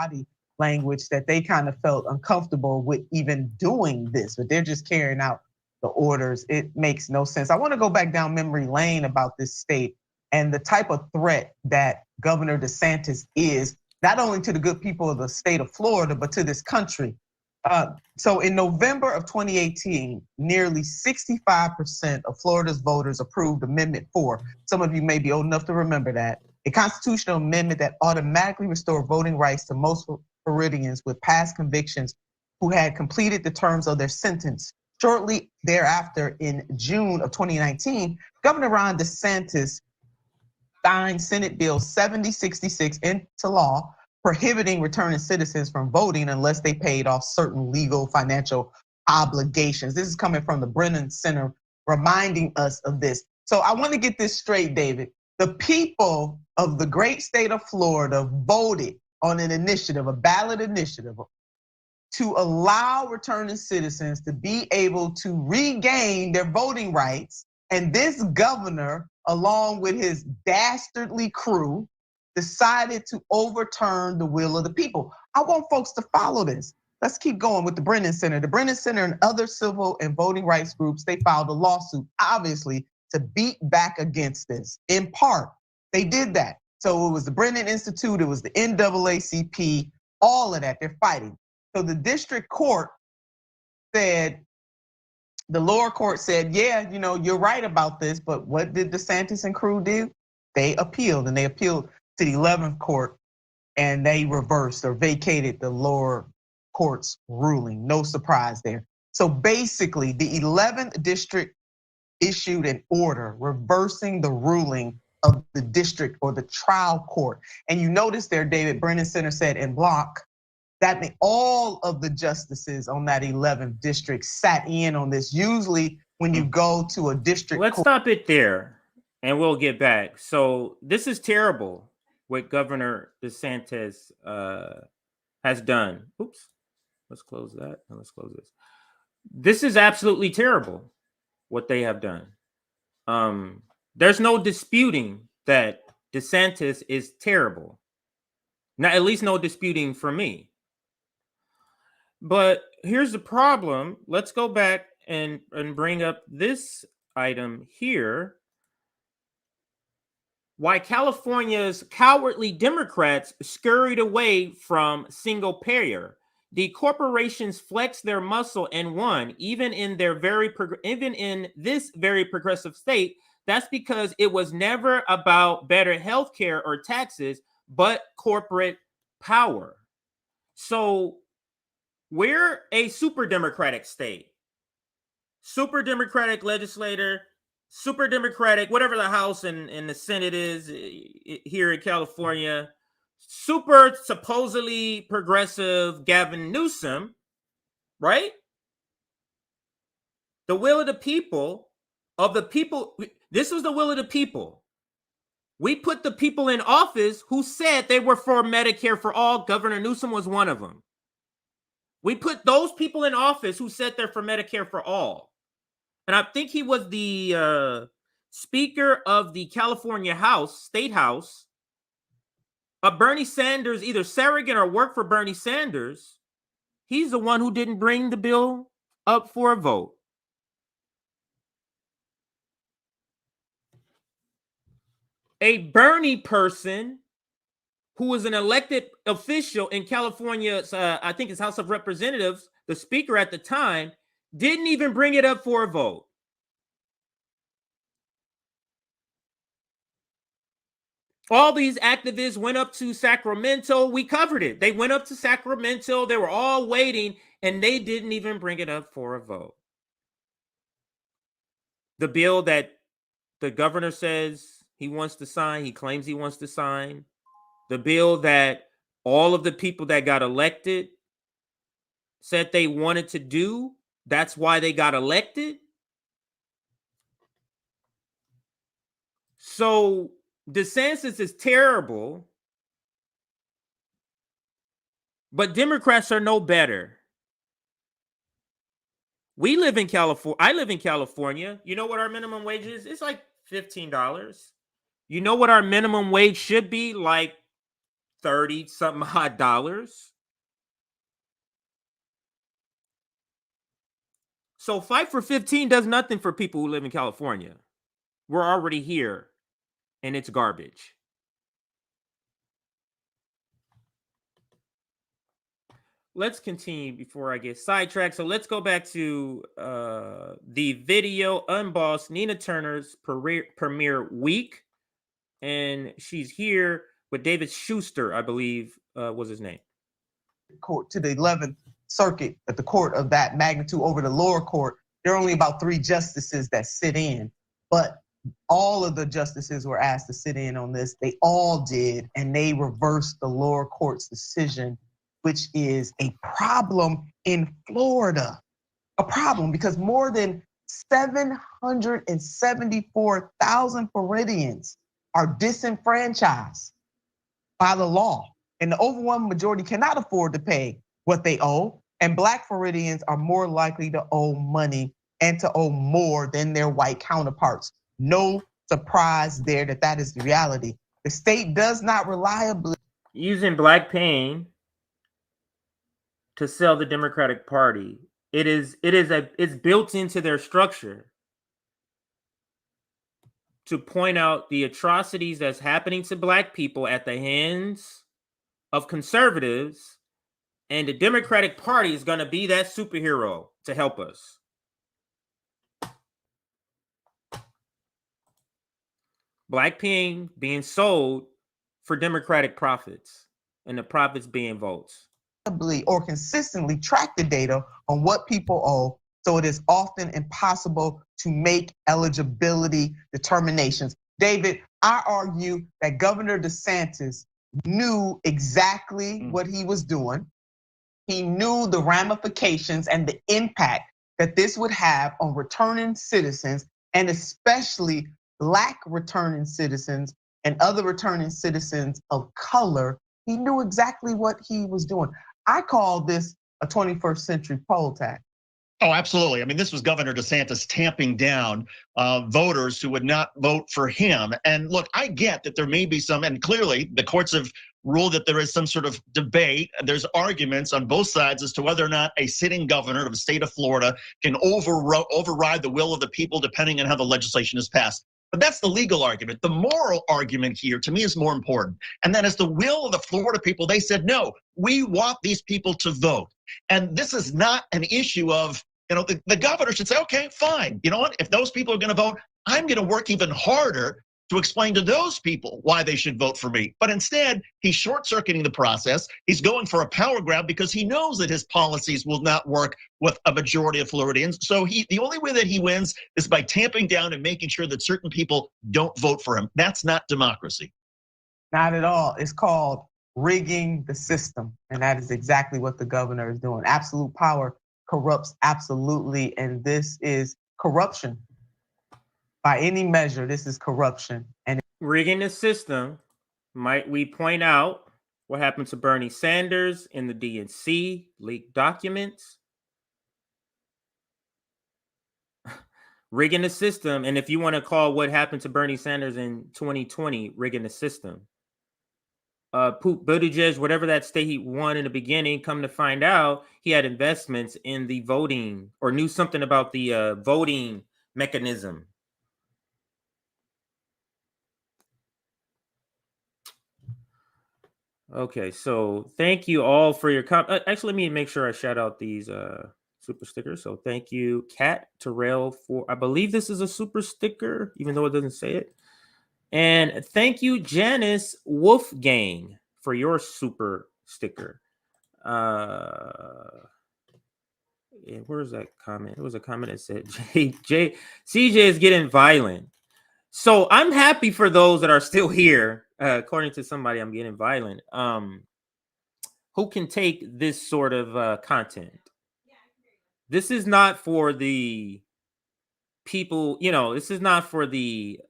Body language that they kind of felt uncomfortable with even doing this, but they're just carrying out the orders. It makes no sense. I want to go back down memory lane about this state and the type of threat that Governor DeSantis is, not only to the good people of the state of Florida, but to this country. So in November of 2018, nearly 65% of Florida's voters approved Amendment 4. Some of you may be old enough to remember that. A constitutional amendment that automatically restored voting rights to most Floridians with past convictions who had completed the terms of their sentence. Shortly thereafter, in June of 2019, Governor Ron DeSantis signed Senate Bill 7066 into law, prohibiting returning citizens from voting unless they paid off certain legal financial obligations. This is coming from the Brennan Center, reminding us of this. So I want to get this straight, David. The people of the great state of Florida voted on an initiative, a ballot initiative, to allow returning citizens to be able to regain their voting rights. And this governor, along with his dastardly crew, decided to overturn the will of the people. I want folks to follow this. Let's keep going with the Brennan Center. The Brennan Center and other civil and voting rights groups, they filed a lawsuit, obviously, to beat back against this. In part, they did that. So it was the Brennan Institute, it was the NAACP, all of that, they're fighting. So the district court said the lower court said, yeah, you're right about this, but what did DeSantis and crew do? They appealed, and they appealed to the 11th court, and they reversed or vacated the lower court's ruling. No surprise there. So basically, the 11th district issued an order reversing the ruling of the district or the trial court. And you notice there, David, Brennan Center said in block, that meant all of the justices on that 11th district sat in on this. Usually when you go to a district Let's court. stop it there and we'll get back. So this is terrible what Governor DeSantis has done. Oops, let's close that and let's close this. This is absolutely terrible what they have done. There's no disputing that DeSantis is terrible. Now, at least no disputing for me. But here's the problem. Let's go back and bring up this item here. Why California's cowardly Democrats scurried away from single payer. The corporations flexed their muscle and won, even in this very progressive state. That's because it was never about better health care or taxes, but corporate power. So we're a super democratic state, super democratic legislator, super democratic, whatever the House and the Senate is here in California, super supposedly progressive Gavin Newsom, right? The will of the people, this was the will of the people. We put the people in office who said they were for Medicare for all. Governor Newsom was one of them. We put those people in office who said they're for Medicare for all. And I think he was the Speaker of the California House, State House. Bernie Sanders, either surrogate or worked for Bernie Sanders. He's the one who didn't bring the bill up for a vote. A Bernie person who was an elected official in California's, I think it's House of Representatives, the speaker at the time, didn't even bring it up for a vote. All these activists went up to Sacramento. We covered it. They went up to Sacramento. They were all waiting, and they didn't even bring it up for a vote. The bill that the governor says he wants to sign, he claims he wants to sign, the bill that all of the people that got elected said they wanted to do, that's why they got elected. So DeSantis is terrible, but Democrats are no better. We live in California. I live in California. You know what our minimum wage is? It's like $15. You know what our minimum wage should be? Like 30 something odd dollars. So fight for 15 does nothing for people who live in California. We're already here and it's garbage. Let's continue before I get sidetracked. So let's go back to the video Unbossed, Nina Turner's premiere week. And she's here with David Schuster, I believe was his name. Court to the 11th Circuit at the court of that magnitude over the lower court. There are only about 3 justices that sit in, but all of the justices were asked to sit in on this. They all did, and they reversed the lower court's decision, which is a problem in Florida. A problem because more than 774,000 Floridians are disenfranchised by the law. And the overwhelming majority cannot afford to pay what they owe. And Black Floridians are more likely to owe money and to owe more than their white counterparts. No surprise there that is the reality. The state does not reliably using Black pain to sell the Democratic Party. It's built into their structure to point out the atrocities that's happening to Black people at the hands of conservatives, and the Democratic Party is going to be that superhero to help us. black pen being sold for Democratic profits, and the profits being votes. Or consistently track the data on what people owe, so it is often impossible to make eligibility determinations. David, I argue that Governor DeSantis knew exactly what he was doing. He knew the ramifications and the impact that this would have on returning citizens, and especially Black returning citizens and other returning citizens of color. He knew exactly what he was doing. I call this a 21st century poll tax. Oh, absolutely. I mean, this was Governor DeSantis tamping down voters who would not vote for him. And look, I get that there may be some, and clearly the courts have ruled that there is some sort of debate. There's arguments on both sides as to whether or not a sitting governor of the state of Florida can override the will of the people depending on how the legislation is passed. But that's the legal argument. The moral argument here, to me, is more important. And that is the will of the Florida people. They said, no, we want these people to vote. And this is not an issue of, the governor should say, okay, fine. You know what? If those people are going to vote, I'm going to work even harder to explain to those people why they should vote for me. But instead, he's short-circuiting the process. He's going for a power grab because he knows that his policies will not work with a majority of Floridians. So the only way that he wins is by tamping down and making sure that certain people don't vote for him. That's not democracy. Not at all. It's called rigging the system. And that is exactly what the governor is doing. Absolute power corrupts absolutely. And this is corruption. By any measure, this is corruption. And rigging the system, might we point out what happened to Bernie Sanders in the DNC leaked documents? Rigging the system, and if you want to call what happened to Bernie Sanders in 2020 rigging the system. Buttigieg, whatever that state he won in the beginning, come to find out he had investments in the voting or knew something about the voting mechanism. Okay, so thank you all for your actually, let me make sure I shout out these super stickers. So thank you, Kat Terrell, for, I believe this is a super sticker, even though it doesn't say it. And thank you, Janice Wolfgang, for your super sticker. Where's that comment? It was a comment that said CJ is getting violent. So I'm happy for those that are still here. According to somebody, I'm getting violent. Who can take this sort of content? This is not for the people, this is not for the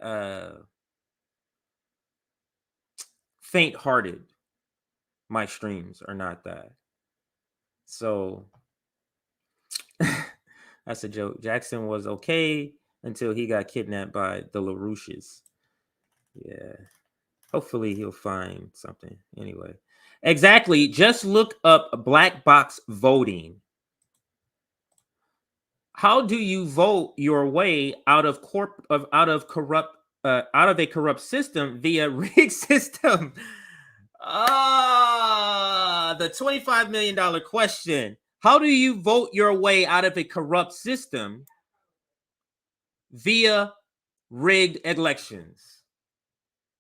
faint-hearted. My streams are not that. So that's a joke. Jackson was okay until he got kidnapped by the LaRouches. Yeah. Hopefully he'll find something. Anyway. Exactly. Just look up black box voting. How do you vote your way out of a corrupt system via rigged system? The $25 million question. How do you vote your way out of a corrupt system via rigged elections?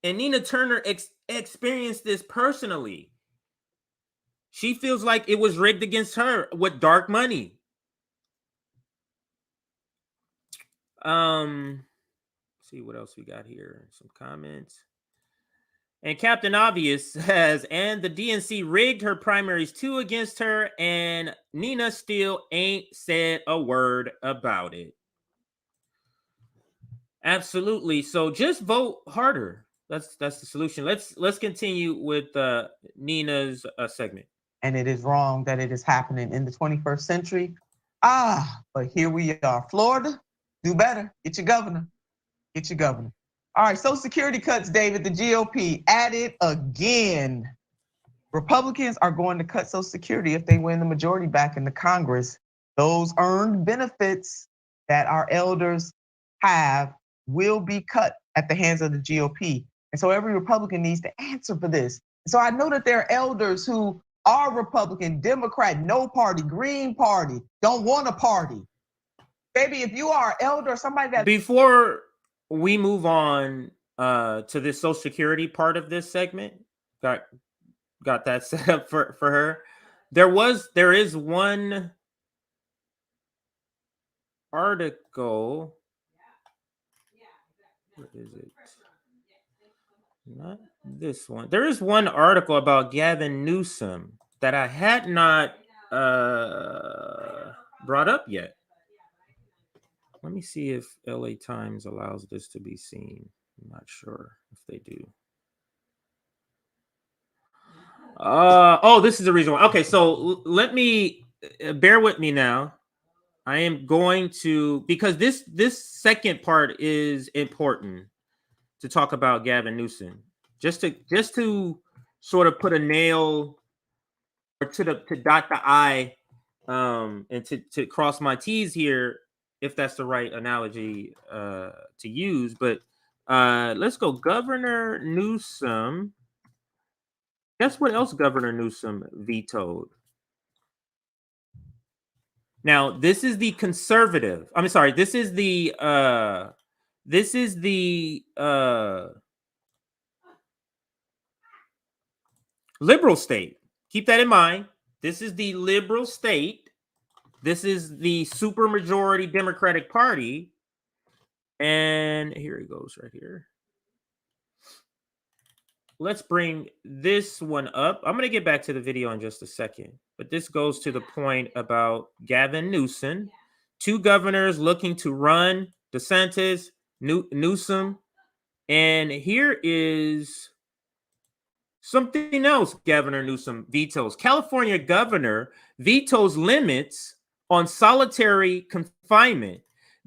And Nina Turner experienced this personally. She feels like it was rigged against her with dark money. See what else we got here. Some comments. And Captain Obvious says, and the DNC rigged her primaries too against her, and Nina still ain't said a word about it. Absolutely. So just vote harder. That's the solution. Let's continue with Nina's segment. And it is wrong that it is happening in the 21st century. But here we are. Florida, do better. Get your governor. Get your governor. All right, Social Security cuts, David. The GOP at it again. Republicans are going to cut Social Security if they win the majority back in the Congress. Those earned benefits that our elders have will be cut at the hands of the GOP. And so every Republican needs to answer for this. So I know that there are elders who are Republican, Democrat, no party, Green Party, don't want a party. Baby, if you are an elder, somebody that... Before we move on to this Social Security part of this segment. Got that set up for her. There is one article. What is it? Not this one. There is one article about Gavin Newsom that I had not brought up yet. Let me see if LA Times allows this to be seen. I'm not sure if they do. Oh, this is the reason why. Okay, so let me bear with me now. I am going to, because this second part is important to talk about Gavin Newsom. Just to sort of put a nail or to dot the I and to cross my T's here, if that's the right analogy to use. But let's go. Governor Newsom. Guess what else Governor Newsom vetoed? Now, this is the conservative. I'm sorry. This is the liberal state. Keep that in mind. This is the liberal state. This is the supermajority Democratic Party. And here it goes right here. Let's bring this one up. I'm going to get back to the video in just a second. But this goes to the point about Gavin Newsom. Two governors looking to run, DeSantis, Newsom. And here is something else Governor Newsom vetoes. California governor vetoes limits on solitary confinement.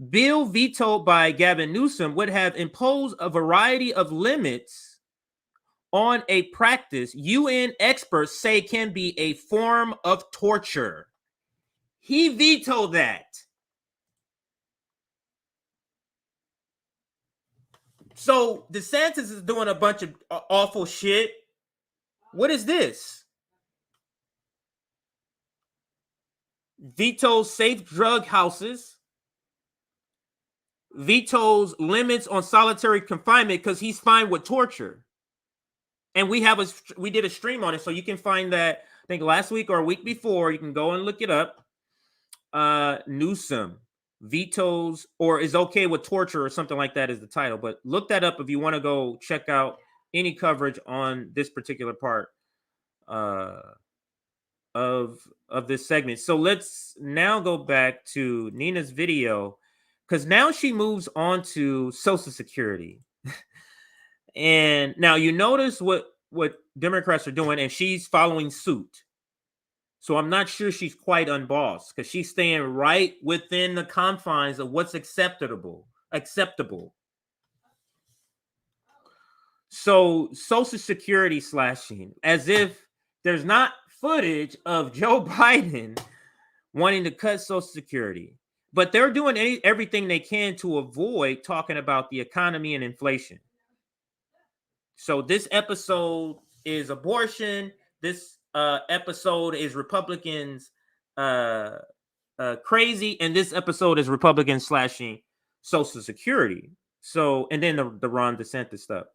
Bill vetoed by Gavin Newsom would have imposed a variety of limits on a practice UN experts say can be a form of torture. He vetoed that. So DeSantis is doing a bunch of awful shit. What is this? Vetoes safe drug houses. Vetoes limits on solitary confinement because he's fine with torture. And we did a stream on it, so you can find that, I think last week or a week before. You can go and look it up. Newsom vetoes or is okay with torture or something like that is the title. But look that up if you want to go check out any coverage on this particular part of this segment. So let's now go back to Nina's video, because now she moves on to Social Security. And now you notice what Democrats are doing, and she's following suit. So I'm not sure she's quite unbossed, because she's staying right within the confines of what's acceptable. So Social Security slashing, as if there's not footage of Joe Biden wanting to cut Social Security, but they're doing everything they can to avoid talking about the economy and inflation. So this episode is abortion. This episode is Republicans crazy, and this episode is Republicans slashing Social Security. So, and then the Ron DeSantis stuff.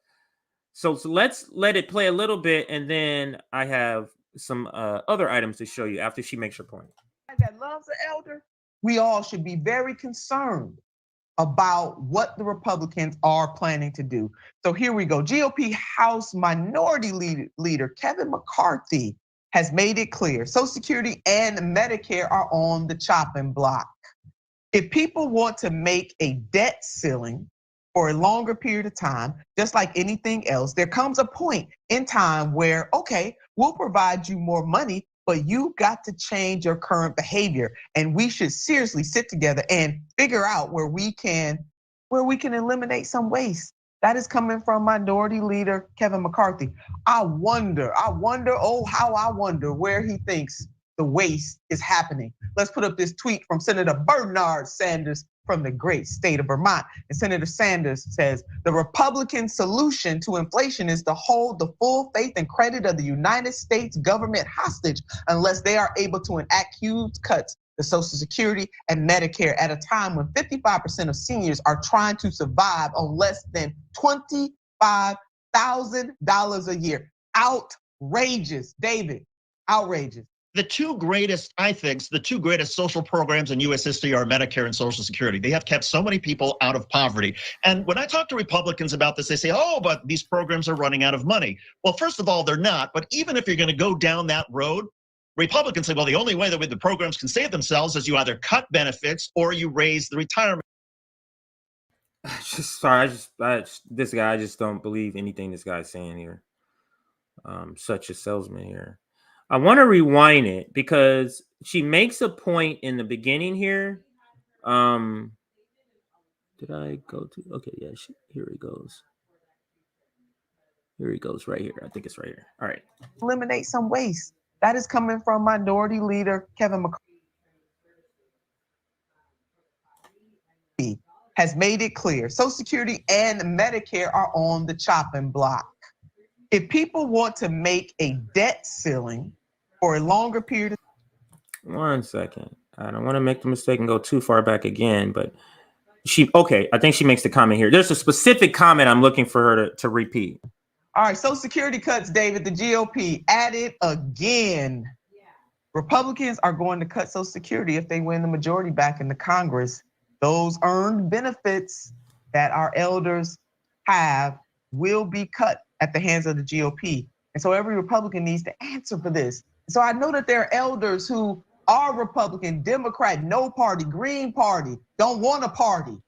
So let's let it play a little bit, and then I have some other items to show you after she makes her point. That loves the elder. We all should be very concerned about what the Republicans are planning to do. So here we go. GOP House Minority Leader Kevin McCarthy has made it clear Social Security and Medicare are on the chopping block. If people want to make a debt ceiling for a longer period of time, just like anything else, there comes a point in time where, okay, we'll provide you more money, but you got to change your current behavior. And we should seriously sit together and figure out where we can eliminate some waste. That is coming from Minority Leader Kevin McCarthy. I wonder where he thinks the waste is happening. Let's put up this tweet from Senator Bernard Sanders from the great state of Vermont. And Senator Sanders says, the Republican solution to inflation is to hold the full faith and credit of the United States government hostage unless they are able to enact huge cuts to Social Security and Medicare at a time when 55% of seniors are trying to survive on less than $20 $25,000 a year. Outrageous, David, outrageous. The two greatest, I think, the two greatest social programs in U.S. history are Medicare and Social Security. They have kept so many people out of poverty. And when I talk to Republicans about this, they say, oh, but these programs are running out of money. Well, first of all, they're not. But even if you're going to go down that road, Republicans say, well, the only way that the programs can save themselves is you either cut benefits or you raise the retirement. This guy, I just don't believe anything this guy's saying here. Such a salesman here. I want to rewind it because she makes a point in the beginning here. Did I go to? Okay, yeah, here he goes. Here he goes right here. I think it's right here. All right. Eliminate some waste. That is coming from Minority Leader Kevin McCarthy. Has made it clear Social Security and Medicare are on the chopping block. If people want to make a debt ceiling for a longer period of time. 1 second. I don't want to make the mistake and go too far back again, but I think she makes the comment here. There's a specific comment I'm looking for her to repeat. All right, Social Security cuts, David, the GOP added again. Republicans are going to cut Social Security if they win the majority back in the Congress. Those earned benefits that our elders have will be cut at the hands of the GOP. And so every Republican needs to answer for this. So I know that there are elders who are Republican, Democrat, no party, Green Party, don't want a party.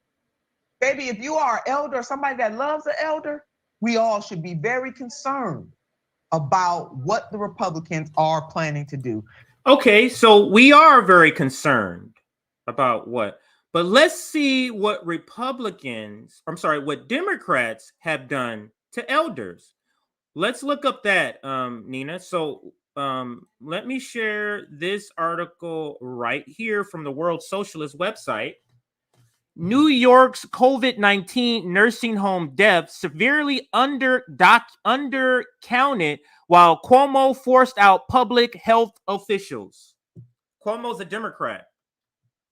Baby, if you are an elder, somebody that loves an elder, we all should be very concerned about what the Republicans are planning to do. Okay, so we are very concerned about what, but let's see what what Democrats have done to elders. Let's look up that, Nina. So let me share this article right here from the World Socialist website. New York's COVID-19 nursing home deaths severely undercounted while Cuomo forced out public health officials. Cuomo's a Democrat.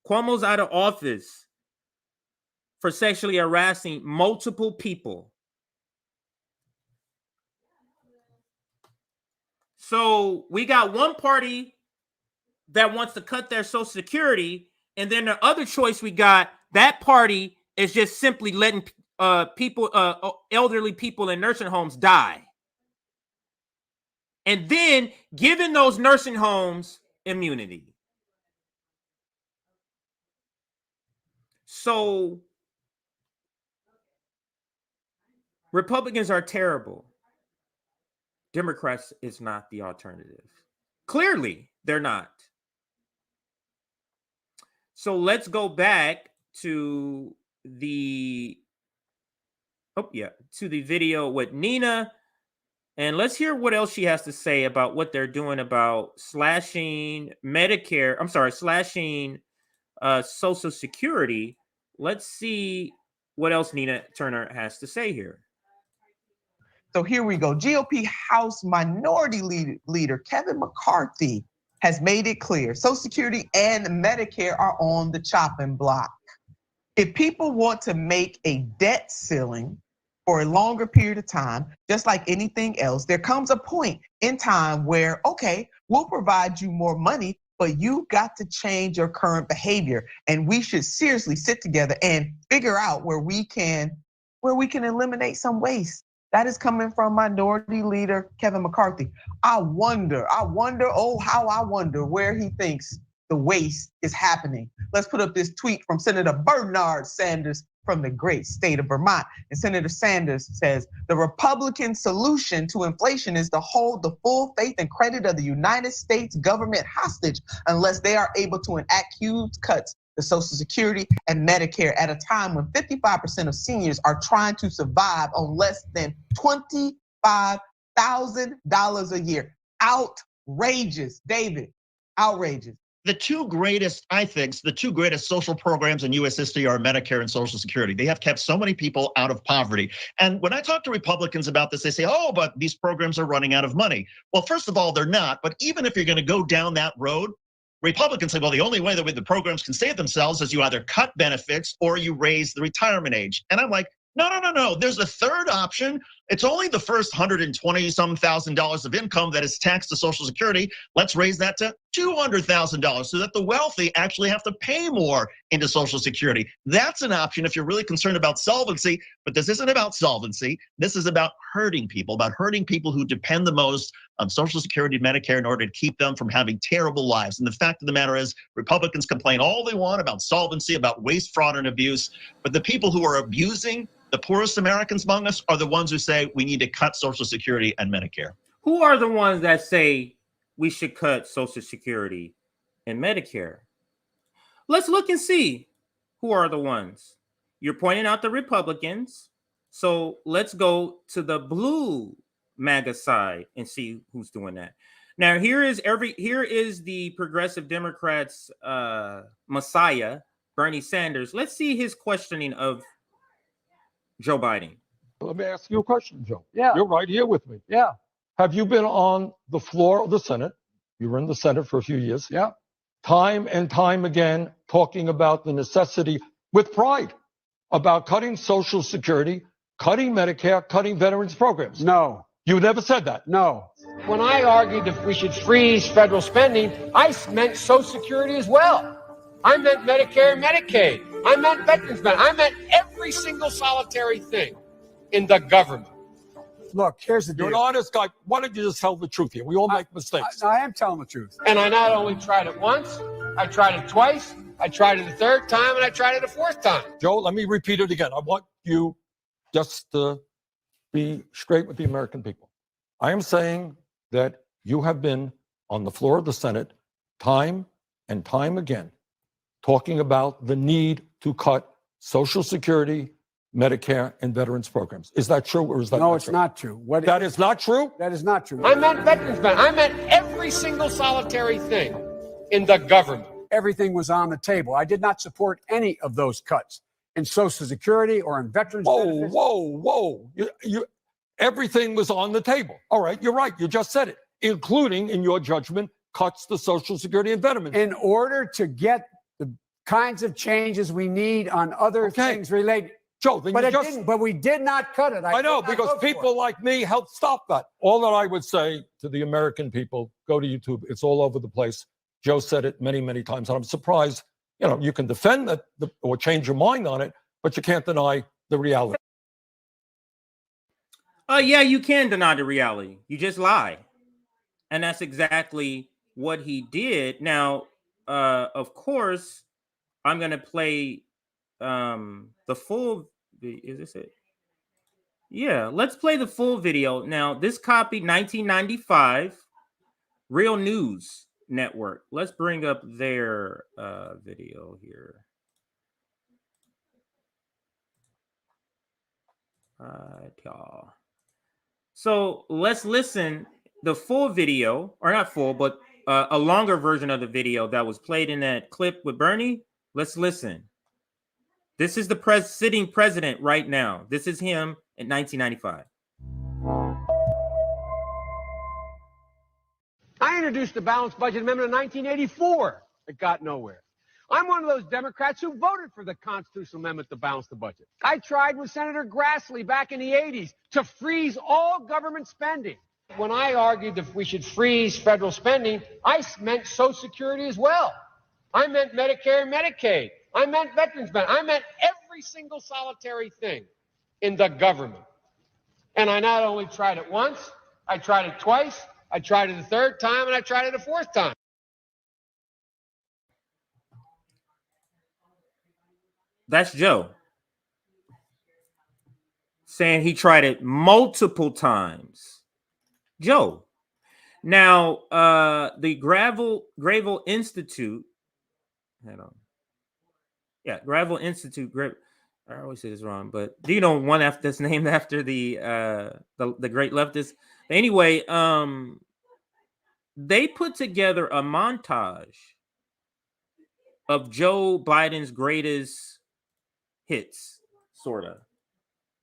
Cuomo's out of office for sexually harassing multiple people. So we got one party that wants to cut their Social Security, and then the other choice we got, that party is just simply letting elderly people in nursing homes die. And then giving those nursing homes immunity. So Republicans are terrible. Democrats is not the alternative. Clearly, they're not. So let's go back to the video with Nina, and let's hear what else she has to say about what they're doing about slashing Social Security. Let's see what else Nina Turner has to say here. So here we go. GOP House Minority Leader Kevin McCarthy has made it clear Social Security and Medicare are on the chopping block. If people want to make a debt ceiling for a longer period of time, just like anything else, there comes a point in time where, okay, we'll provide you more money, but you got to change your current behavior. And we should seriously sit together and figure out where we can eliminate some waste. That is coming from Minority Leader Kevin McCarthy. I wonder where he thinks the waste is happening. Let's put up this tweet from Senator Bernard Sanders from the great state of Vermont. And Senator Sanders says, the Republican solution to inflation is to hold the full faith and credit of the United States government hostage unless they are able to enact huge cuts to Social Security and Medicare at a time when 55% of seniors are trying to survive on less than $25,000 a year. Outrageous, David, outrageous. The two greatest social programs in U.S. history are Medicare and Social Security. They have kept so many people out of poverty. And when I talk to Republicans about this, they say, oh, but these programs are running out of money. Well, first of all, they're not. But even if you're going to go down that road, Republicans say, well, the only way that the programs can save themselves is you either cut benefits or you raise the retirement age. And I'm like, No. There's a third option. It's only the first $120,000 of income that is taxed to Social Security. Let's raise that to $200,000 so that the wealthy actually have to pay more into Social Security. That's an option if you're really concerned about solvency, but this isn't about solvency. This is about hurting people who depend the most on Social Security and Medicare in order to keep them from having terrible lives. And the fact of the matter is, Republicans complain all they want about solvency, about waste, fraud, and abuse, but the people who are abusing the poorest Americans among us are the ones who say we need to cut Social Security and Medicare. Who are the ones that say we should cut Social Security and Medicare? Let's look and see who are the ones. You're pointing out the Republicans. So let's go to the blue MAGA side and see who's doing that. Now, here is the progressive Democrats' messiah, Bernie Sanders. Let's see his questioning of Joe Biden. Let me ask you a question, Joe. Yeah. You're right here with me. Yeah. Have you been on the floor of the Senate? You were in the Senate for a few years. Yeah. Time and time again, talking about the necessity with pride about cutting Social Security, cutting Medicare, cutting veterans programs. No. You never said that. No. When I argued that we should freeze federal spending, I meant Social Security as well. I meant Medicare and Medicaid. I meant veterans benefits. I meant every single solitary thing in the government. Look, here's the deal. You're an honest guy. Why don't you just tell the truth here? We all make mistakes. I am telling the truth. And I not only tried it once, I tried it twice, I tried it a third time, and I tried it a fourth time. Joe, let me repeat it again. I want you just to be straight with the American people. I am saying that you have been on the floor of the Senate time and time again talking about the need to cut Social Security, Medicare, and veterans programs. Is that true or is that no, not it's true? not true. That is not true? That is not true. I meant veterans benefits. I meant every single solitary thing in the government. Everything was on the table. I did not support any of those cuts in Social Security or in veterans benefits. Whoa. Everything was on the table. All right, you're right. You just said it, including, in your judgment, cuts to Social Security and veterans. In order to get the kinds of changes we need on other things related. Joe, then But we did not cut it. I know, because people like me helped stop that. All that I would say to the American people, go to YouTube. It's all over the place. Joe said it many, many times. And I'm surprised, you can defend that or change your mind on it, but you can't deny the reality. Yeah, you can deny the reality. You just lie. And that's exactly what he did. Now, of course, I'm going to play the full. Is this it? Yeah, let's play the full video. Now, this copied 1995 Real News Network. Let's bring up their video here. Y'all. So let's listen the full video, or not full, but a longer version of the video that was played in that clip with Bernie. Let's listen. This is the sitting president right now. This is him in 1995. I introduced the balanced budget amendment in 1984. It got nowhere. I'm one of those Democrats who voted for the constitutional amendment to balance the budget. I tried with Senator Grassley back in the 80s to freeze all government spending. When I argued that we should freeze federal spending, I meant Social Security as well. I meant Medicare and Medicaid. I meant veterans benefits. I meant every single solitary thing in the government. And I not only tried it once, I tried it twice, I tried it a third time, and I tried it a fourth time. That's Joe saying he tried it multiple times. Joe. Now, the Gravel Institute. Hold on. Yeah, Gravel Institute. I always say this wrong, but do you know one that's named after the great leftist? Anyway, they put together a montage of Joe Biden's greatest hits, sort of.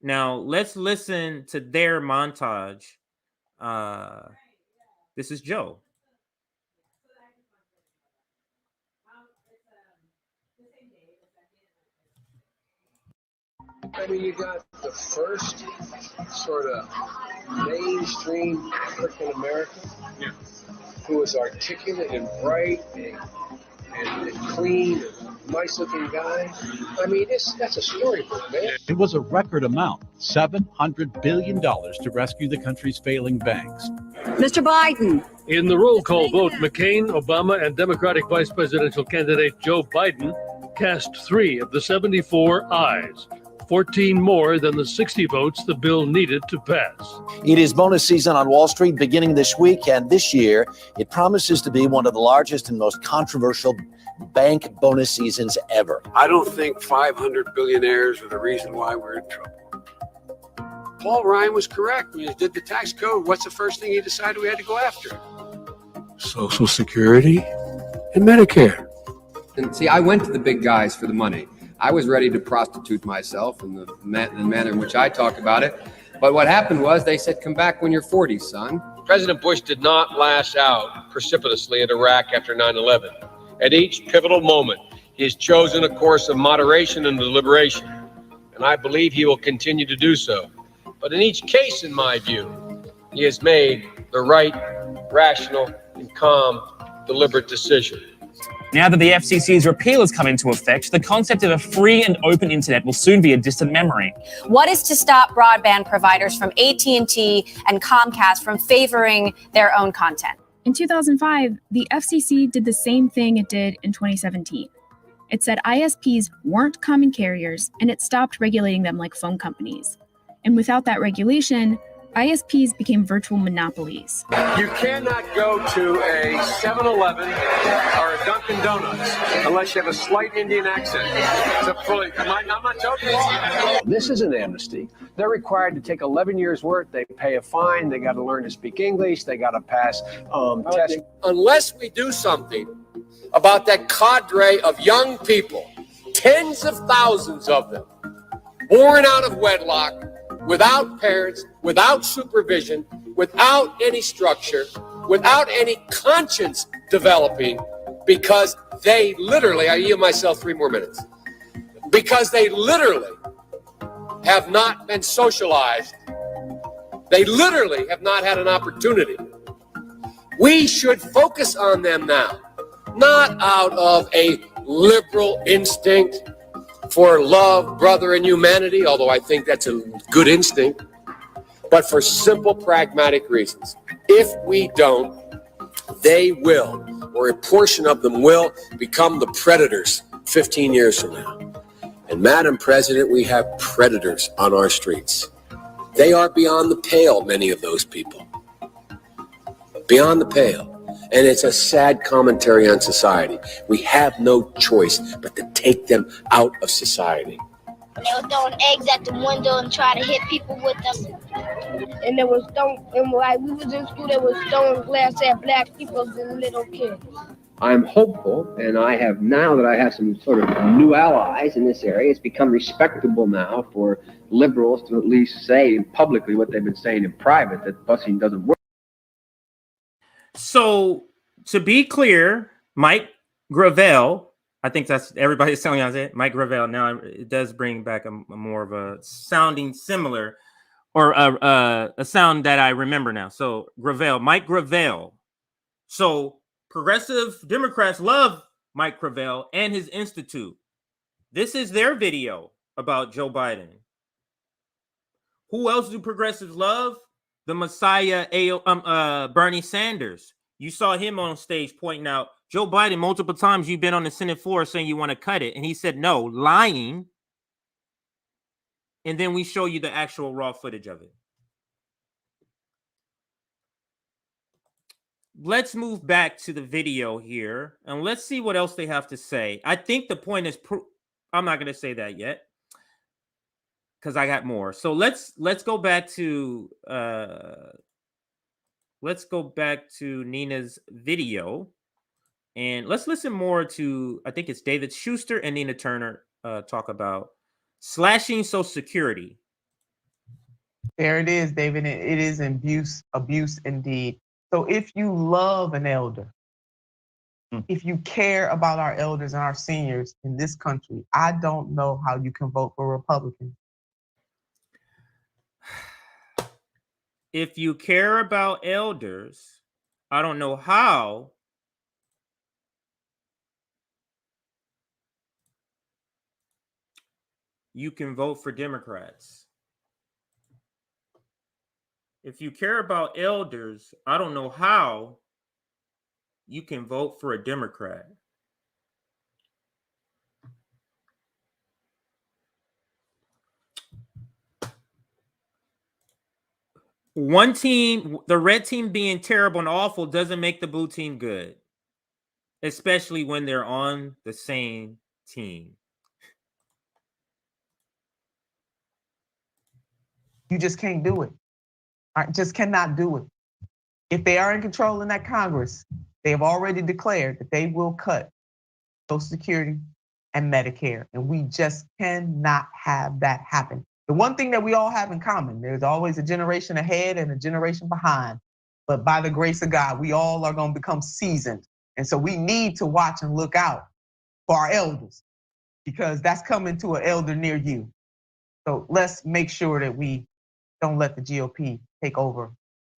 Now, let's listen to their montage. This is Joe. I mean, you got the first sort of mainstream African American who is articulate and bright and clean and nice looking guy. I mean, that's a storybook, man. It was a record amount, $700 billion to rescue the country's failing banks. Mr. Biden. In the roll call vote, McCain, Obama, and Democratic Vice Presidential candidate Joe Biden cast 3 of the 74 ayes, 14 more than the 60 votes the bill needed to pass. It is bonus season on Wall Street beginning this week, and this year it promises to be one of the largest and most controversial bank bonus seasons ever. I don't think 500 billionaires are the reason why we're in trouble. Paul Ryan was correct. When he did the tax code, what's the first thing he decided we had to go after? Social Security and Medicare. And see, I went to the big guys for the money. I was ready to prostitute myself in the manner in which I talk about it. But what happened was they said, come back when you're 40, son. President Bush did not lash out precipitously at Iraq after 9/11. At each pivotal moment, he has chosen a course of moderation and deliberation, and I believe he will continue to do so. But in each case, in my view, he has made the right, rational, and calm, deliberate decision. Now that the FCC's repeal has come into effect, the concept of a free and open internet will soon be a distant memory. What is to stop broadband providers from AT&T and Comcast from favoring their own content? In 2005, the FCC did the same thing it did in 2017. It said ISPs weren't common carriers, and it stopped regulating them like phone companies. And without that regulation, ISPs became virtual monopolies. You cannot go to a 7-Eleven or a Dunkin' Donuts unless you have a slight Indian accent. I'm not joking. This is an amnesty. They're required to take 11 years' worth. They pay a fine. They got to learn to speak English. They got to pass tests. Unless we do something about that cadre of young people, tens of thousands of them, born out of wedlock, without parents, without supervision, without any structure, without any conscience developing, because they literally, I yield myself 3 more minutes, because they literally have not been socialized. They literally have not had an opportunity. We should focus on them now, not out of a liberal instinct for love, brother, and humanity, although I think that's a good instinct, but for simple, pragmatic reasons. If we don't, they will, or a portion of them will, become the predators 15 years from now. And Madam President, we have predators on our streets. They are beyond the pale, many of those people. Beyond the pale. And it's a sad commentary on society. We have no choice but to take them out of society. They were throwing eggs at the window and trying to hit people with them. And there was like we was in school, they was throwing glass at black people and little kids. I'm hopeful, and I have now that I have some sort of new allies in this area, it's become respectable now for liberals to at least say publicly what they've been saying in private, that busing doesn't work. So, to be clear, Mike Gravel, I think that's everybody's telling us it. Mike Gravel. Now it does bring back a more of a sounding similar, or a sound that I remember now. So Gravel, Mike Gravel. So progressive Democrats love Mike Gravel and his institute. This is their video about Joe Biden. Who else do progressives love? The Messiah, Bernie Sanders. You saw him on stage pointing out, Joe Biden, multiple times you've been on the Senate floor saying you want to cut it. And he said, no, lying. And then we show you the actual raw footage of it. Let's move back to the video here. And let's see what else they have to say. I think the point is, I'm not going to say that yet, because I got more. So let's go back to Nina's video, and let's listen more to, I think it's David Schuster and Nina Turner talk about slashing Social Security. There it is, David. It is abuse indeed. So if you love an elder, if you care about our elders and our seniors in this country, I don't know how you can vote for Republicans. if you care about elders, I don't know how you can vote for Democrats. If you care about elders, I don't know how you can vote for a Democrat. One team, the red team being terrible and awful doesn't make the blue team good, especially when they're on the same team. You just can't do it. I just cannot do it. If they are in control in that Congress, they have already declared that they will cut Social Security and Medicare, and we just cannot have that happen. The one thing that we all have in common, there's always a generation ahead and a generation behind, but by the grace of God, we all are going to become seasoned. And so we need to watch and look out for our elders, because that's coming to an elder near you. So let's make sure that we don't let the GOP take over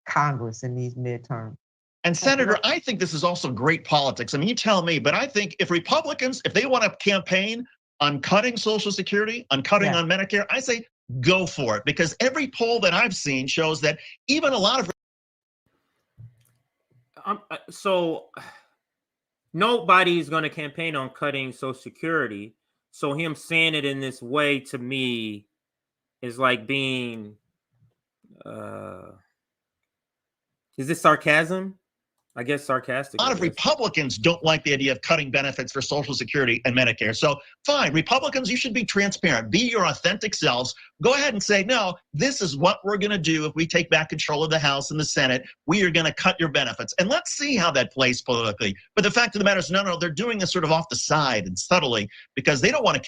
Congress in these midterms. And Senator, I think this is also great politics. I mean, you tell me, but I think if Republicans, if they want to campaign on cutting Social Security, on cutting on Medicare, I say go for it, because every poll that I've seen shows that even a lot of so nobody's going to campaign on cutting Social Security. So him saying it in this way to me is like being, is this sarcasm? I guess sarcastic. A lot of Republicans don't like the idea of cutting benefits for Social Security and Medicare. So fine, Republicans, you should be transparent. Be your authentic selves. Go ahead and say, no, this is what we're going to do if we take back control of the House and the Senate. We are going to cut your benefits. And let's see how that plays politically. But the fact of the matter is, no, they're doing this sort of off the side and subtly because they don't want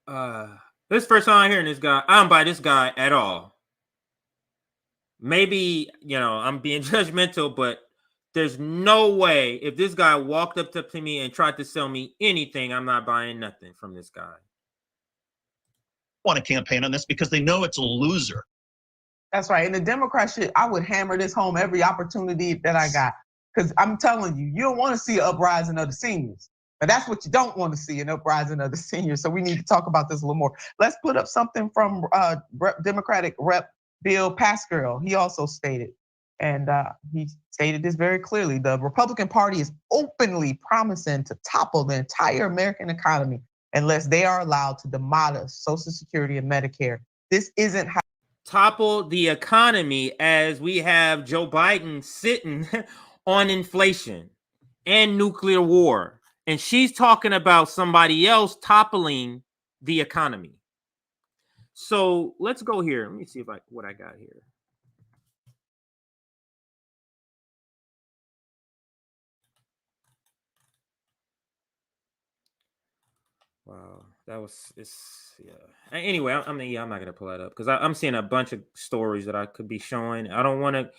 to. This is the first time I'm hearing this guy. I don't buy this guy at all. Maybe, I'm being judgmental, but there's no way if this guy walked up to me and tried to sell me anything, I'm not buying nothing from this guy. Want to campaign on this because they know it's a loser. That's right. And the Democrats I would hammer this home every opportunity that I got. Because I'm telling you, you don't want to see an uprising of the seniors. But that's what you don't want to see, an uprising of the seniors. So we need to talk about this a little more. Let's put up something from Democratic Rep. Bill Pascrell. He also stated, and he stated this very clearly, the Republican Party is openly promising to topple the entire American economy unless they are allowed to demolish Social Security and Medicare. This isn't how topple the economy, as we have Joe Biden sitting on inflation and nuclear war. And she's talking about somebody else toppling the economy. So let's go here. Let me see what I got here. Wow, yeah. Anyway, I'm not gonna pull that up because I'm seeing a bunch of stories that I could be showing. I don't want to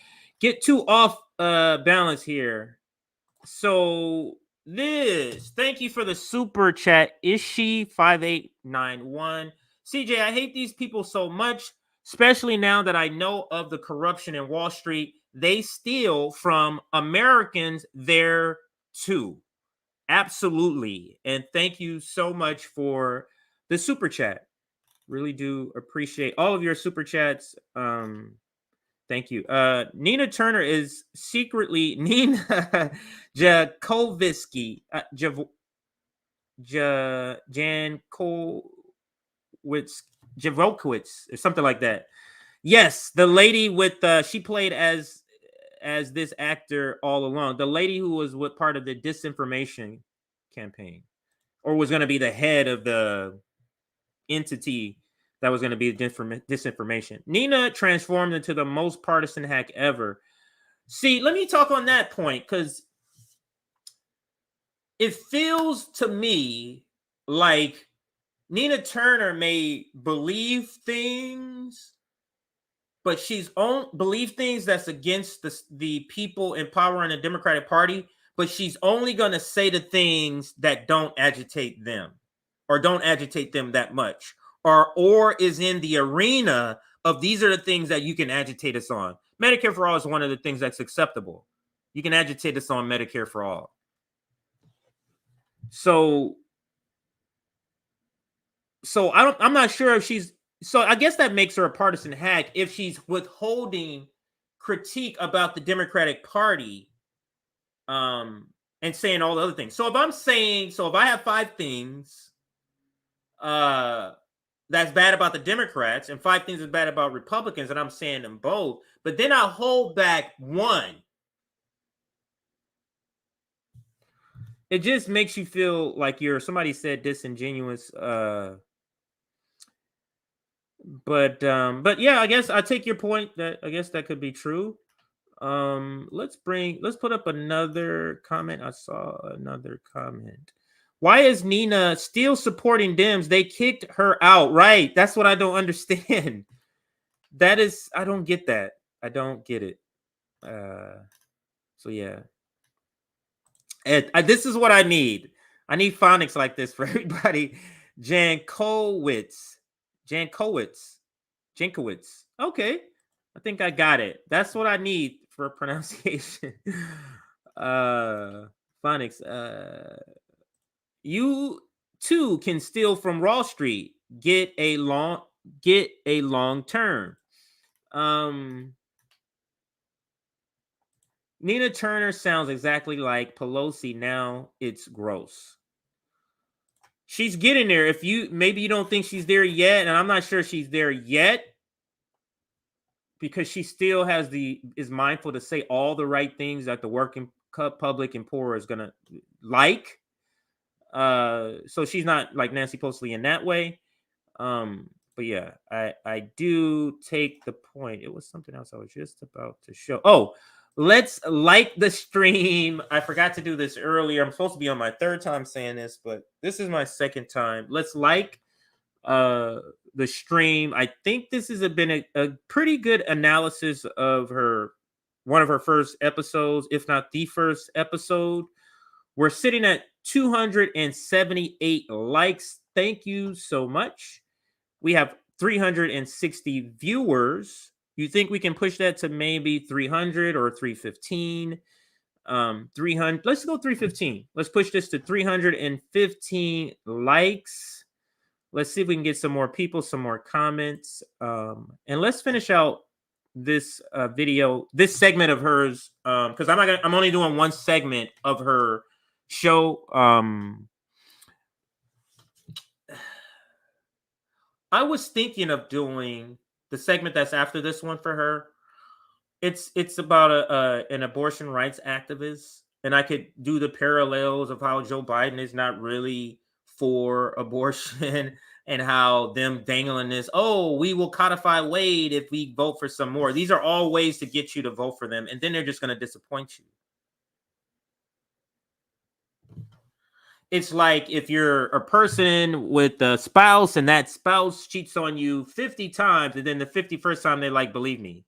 get too off balance here. So thank you for the super chat, Ishi5891. CJ, I hate these people so much, especially now that I know of the corruption in Wall Street. They steal from Americans there too. Absolutely. And thank you so much for the super chat. Really do appreciate all of your super chats. Thank you. Nina Turner is secretly Nina Jakovsky. Javokowitz or something like that. Yes, the lady with she played as this actor all along. The lady who was part of the disinformation campaign, or was going to be the head of the entity that was going to be disinformation. Nina transformed into the most partisan hack ever. See, let me talk on that point, because it feels to me like Nina Turner may believe things, but she's believe things that's against the people in power in the Democratic Party, but she's only going to say the things that don't agitate them or don't agitate them that much, or is in the arena of these are the things that you can agitate us on. Medicare for all is one of the things that's acceptable. You can agitate us on Medicare for all. So I'm not sure if she's, so I guess that makes her a partisan hack if she's withholding critique about the Democratic Party and saying all the other things. So if I have 5 things that's bad about the Democrats and 5 things that's bad about Republicans, and I'm saying them both, but then I hold back one, it just makes you feel like you're, somebody said, disingenuous. But yeah, I guess I take your point that I guess that could be true. Let's put up another comment. I saw another comment. Why is Nina still supporting Dems? They kicked her out, right? That's what I don't understand. I don't get that. I don't get it. So yeah. This is what I need. I need phonics like this for everybody. Jankowitz. Okay. I think I got it. That's what I need for pronunciation. Phonics. You too can steal from Wall Street. Get a long term. Nina Turner sounds exactly like Pelosi. Now it's gross. She's getting there. If you maybe you don't think she's there yet, and I'm not sure she's there yet, because she still is mindful to say all the right things that the working public and poor is gonna like. So she's not like Nancy Pelosi in that way. But yeah, I do take the point. It was something else I was just about to show. Oh, let's like the stream. I forgot to do this earlier. I'm supposed to be on my 3rd time saying this, but this is my 2nd time. Let's like the stream. I think this has been a pretty good analysis of one of her first episodes, if not the first episode. We're sitting at 278 likes. Thank you so much. We have 360 viewers. You think we can push that to maybe 300 or 315? 300. Let's go 315. Let's push this to 315 likes. Let's see if we can get some more people, some more comments, and let's finish out this video, this segment of hers, because I'm only doing one segment of her show. I was thinking of doing the segment that's after this one for her. It's about an abortion rights activist, and I could do the parallels of how Joe Biden is not really for abortion and how them dangling this, oh, we will codify Wade if we vote for some more. These are all ways to get you to vote for them, and then they're just going to disappoint you. It's like if you're a person with a spouse and that spouse cheats on you 50 times, and then the 51st time they're like, believe me.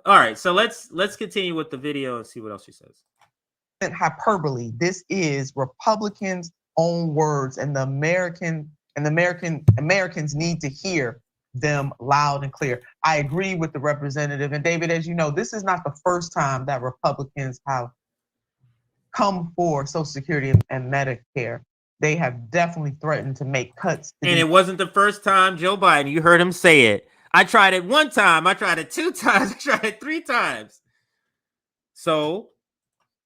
All right, so let's continue with the video and see what else she says. Hyperbole. This is Republicans' own words, and Americans need to hear them loud and clear. I agree with the representative, and David, as you know, this is not the first time that Republicans have come for Social Security and Medicare. They have definitely threatened to make cuts. And it wasn't the first time Joe Biden, you heard him say it. I tried it 1 time, I tried it 2 times, I tried it 3 times. So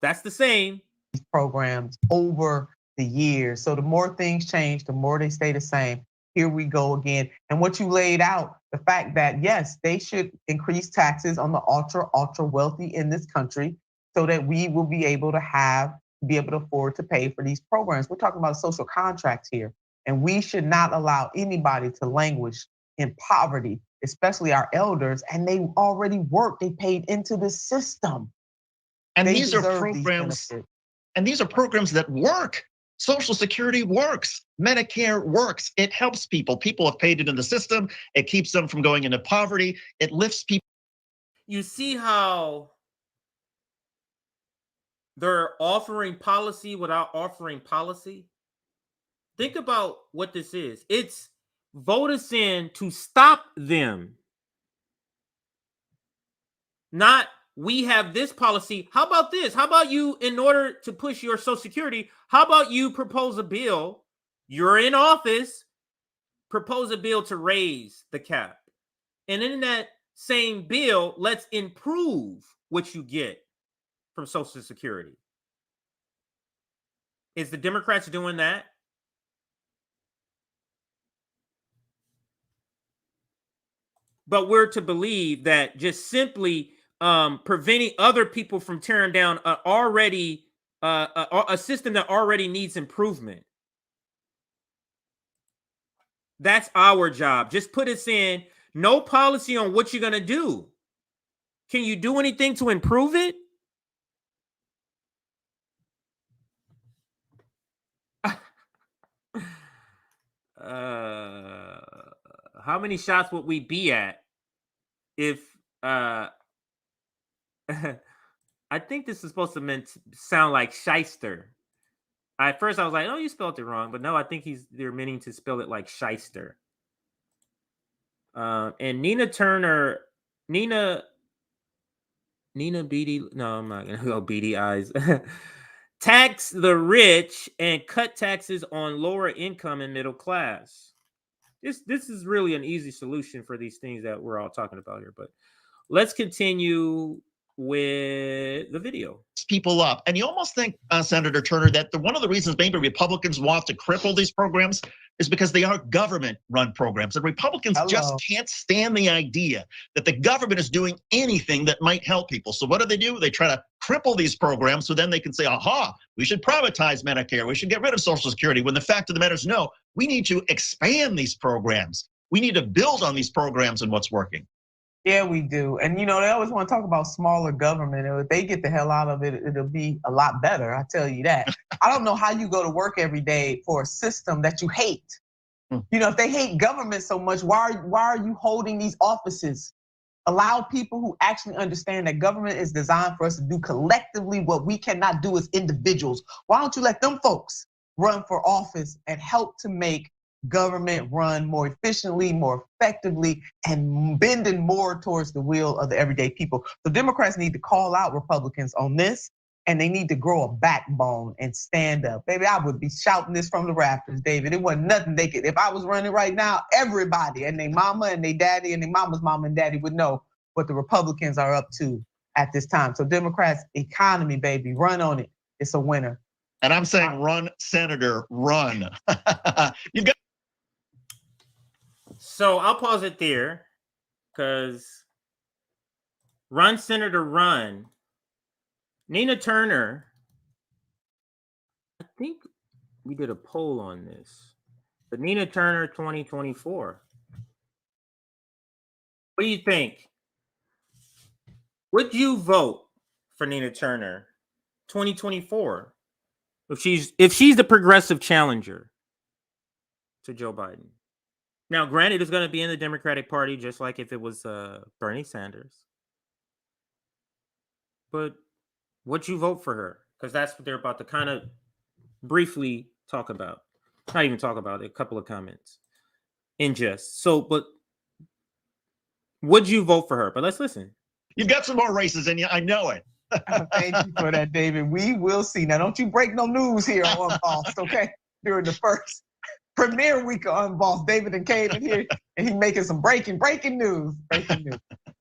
that's the same. These programs over the years. So the more things change, the more they stay the same. Here we go again. And what you laid out, the fact that yes, they should increase taxes on the ultra wealthy in this country so that we will be able to afford to pay for these programs. We're talking about social contracts here, and we should not allow anybody to languish in poverty, especially our elders, and they already work, they paid into the system. And these are programs, that work. Social Security works. Medicare works. It helps people. People have paid it in the system. It keeps them from going into poverty. It lifts people. You see how they're offering policy without offering policy? Think about what this is. It's vote us in to stop them. Not we have this policy. How about this? How about you, in order to push your Social Security, how about you propose a bill? You're in office, propose a bill to raise the cap. And in that same bill, let's improve what you get from Social Security. Is the Democrats doing that? But we're to believe that just simply preventing other people from tearing down a system that already needs improvement. That's our job. Just put us in. No policy on what you're going to do. Can you do anything to improve it? How many shots would we be at if I think this is supposed to sound like shyster. At first I was like, oh, you spelled it wrong, but no, I think they're meaning to spell it like shyster. And Nina Beatty, no, I'm not gonna go beady eyes. Tax the rich and cut taxes on lower income and middle class. This is really an easy solution for these things that we're all talking about here. But let's continue with the video. People up. And you almost think, Senator Turner, that one of the reasons maybe Republicans want to cripple these programs is because they are government-run programs. And Republicans just can't stand the idea that the government is doing anything that might help people. So what do? They try to cripple these programs so then they can say, aha, we should privatize Medicare. We should get rid of Social Security. When the fact of the matter is, no, we need to expand these programs. We need to build on these programs and what's working. Yeah, we do. And, they always want to talk about smaller government. And if they get the hell out of it, it'll be a lot better. I tell you that. I don't know how you go to work every day for a system that you hate. If they hate government so much, why are you holding these offices? Allow people who actually understand that government is designed for us to do collectively what we cannot do as individuals. Why don't you let them folks run for office and help to make government run more efficiently, more effectively, and bending more towards the will of the everyday people? So Democrats need to call out Republicans on this, and they need to grow a backbone and stand up. Baby, I would be shouting this from the rafters, David. It wasn't nothing they could. If I was running right now, everybody and their mama and their daddy and their mama's mama and daddy would know what the Republicans are up to at this time. So Democrats, economy, baby, run on it. It's a winner. And I'm saying run, Senator, run. You've got. So I'll pause it there because run, Senator, run. Nina Turner, I think we did a poll on this. The Nina Turner 2024. What do you think? Would you vote for Nina Turner 2024 if she's the progressive challenger to Joe Biden? Now, granted, it's going to be in the Democratic Party, just like if it was Bernie Sanders. But would you vote for her? Because that's what they're about to kind of briefly talk about. Not even talk about it, a couple of comments. So, but would you vote for her? But let's listen. You've got some more races in you. I know it. Thank you for that, David. We will see. Now, don't you break no news here on Unbossed, okay? During the first premiere week of Unbossed, David and Kate in here, and he making some breaking news.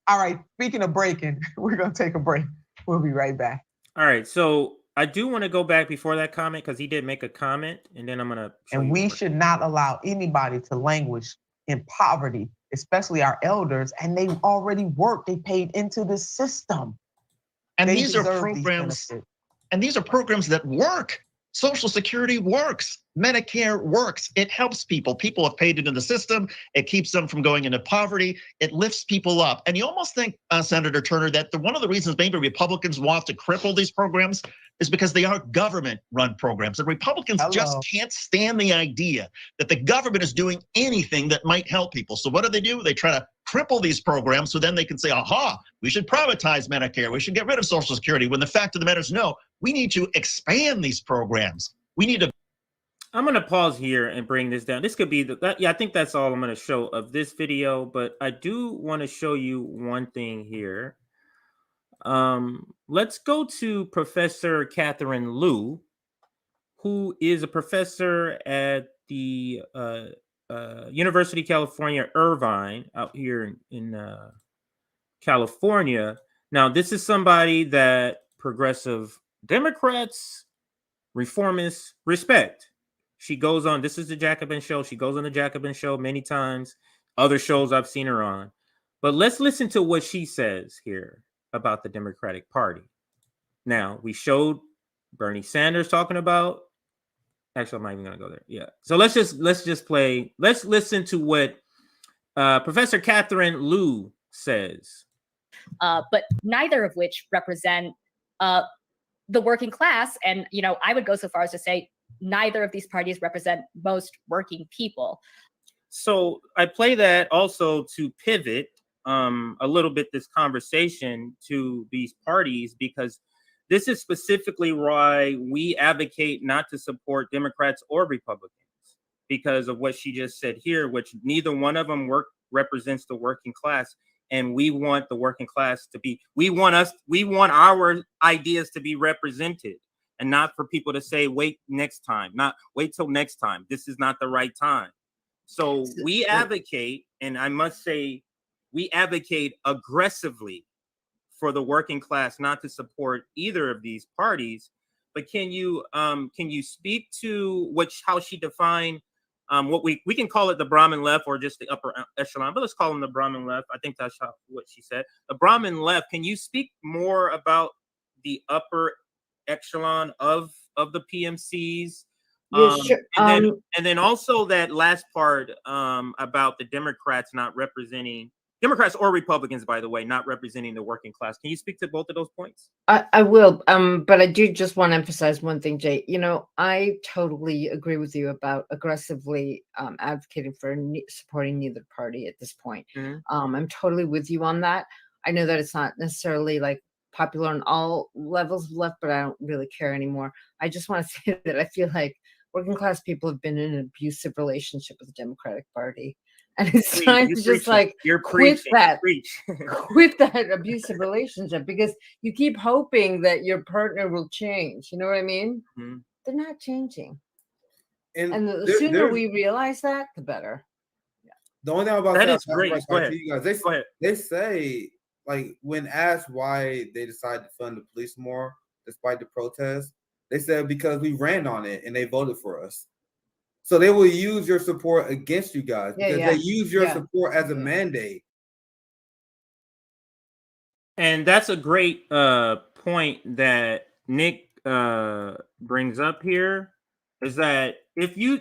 All right, speaking of breaking, we're going to take a break. We'll be right back. All right, so I do want to go back before that comment because he did make a comment, and then I'm going to. And we should not allow anybody to languish in poverty, especially our elders, and they already work. They paid into the system. And these are programs, that work. Social Security works. Medicare works. It helps people. People have paid into the system. It keeps them from going into poverty. It lifts people up. And you almost think, Senator Turner, that one of the reasons maybe Republicans want to cripple these programs is because they are government-run programs. And Republicans just can't stand the idea that the government is doing anything that might help people. So what do? They try to cripple these programs so then they can say, aha, we should privatize Medicare. We should get rid of Social Security. When the fact of the matter is, no, we need to expand these programs. We need to. I'm going to pause here and bring this down. This could be I think that's all I'm going to show of this video, but I do want to show you one thing here. Let's go to Professor Catherine Lou, who is a professor at the University of California, Irvine, out here in California. Now, this is somebody that progressive Democrats, reformists respect. She goes on, this is the Jacobin Show. She goes on the Jacobin Show many times, other shows I've seen her on. But let's listen to what she says here about the Democratic Party. Now, we showed Bernie Sanders talking about, actually, I'm not even going to go there. Yeah. So let's just listen to what Professor Catherine Lou says. But neither of which represent the working class. And, you know, I would go so far as to say neither of these parties represent most working people. So I play that also to pivot a little bit this conversation to these parties, because this is specifically why we advocate not to support Democrats or Republicans, because of what she just said here, which neither one of them represents the working class. And we want the working class to be, we want our ideas to be represented, and not for people to say, wait next time, not wait till next time. This is not the right time. So we advocate, and I must say, we advocate aggressively for the working class not to support either of these parties. But can you speak to how she defined what we can call it the Brahmin left or just the upper echelon, but let's call them the Brahmin left. I think that's what she said. The Brahmin left. Can you speak more about the upper echelon of the PMCs? Yeah, sure. And then also that last part about the Democrats or Republicans, by the way, not representing the working class. Can you speak to both of those points? I will, but I do just want to emphasize one thing, Jay. You know, I totally agree with you about aggressively advocating for supporting neither party at this point. Mm-hmm. I'm totally with you on that. I know that it's not necessarily like popular on all levels of left, but I don't really care anymore. I just want to say that I feel like working class people have been in an abusive relationship with the Democratic Party. And it's time to just like quit that abusive relationship, because you keep hoping that your partner will change. You know what I mean? Mm-hmm. They're not changing. And the there, sooner we realize that, the better. Yeah. The only thing about that is great. Go ahead. You guys, they say, like, when asked why they decided to fund the police more despite the protests, they said because we ran on it and they voted for us. So they will use your support against you guys because they use your support as a mandate. And that's a great point that Nick brings up here, is that if you're,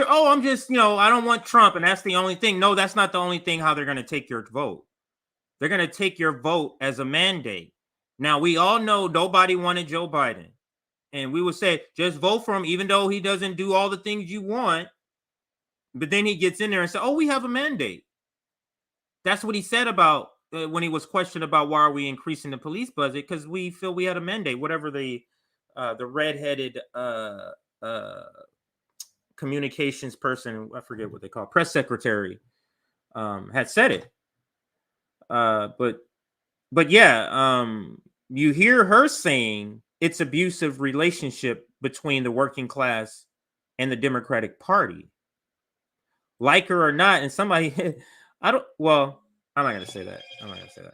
I'm just, I don't want Trump, and that's the only thing. No, that's not the only thing how they're going to take your vote. They're going to take your vote as a mandate. Now, we all know nobody wanted Joe Biden. And we would say, just vote for him, even though he doesn't do all the things you want. But then he gets in there and says, oh, we have a mandate. That's what he said about when he was questioned about why are we increasing the police budget, because we feel we had a mandate, whatever the redheaded communications person, I forget what they call, press secretary, had said it. But yeah, you hear her saying it's abusive relationship between the working class and the Democratic Party. Like her or not, and somebody, I'm not going to say that.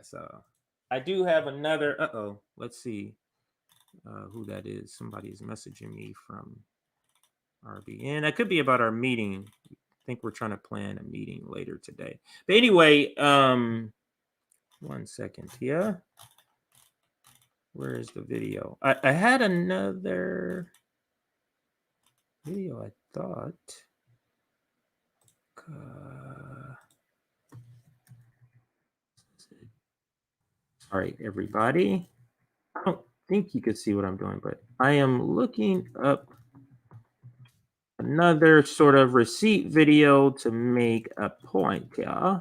So I do have another, let's see who that is. Somebody's messaging me from RBN. That could be about our meeting. I think we're trying to plan a meeting later today. But anyway, 1 second here. Where is the video? I had another video, I thought. All right, everybody. I don't think you could see what I'm doing, but I am looking up another sort of receipt video to make a point, yeah.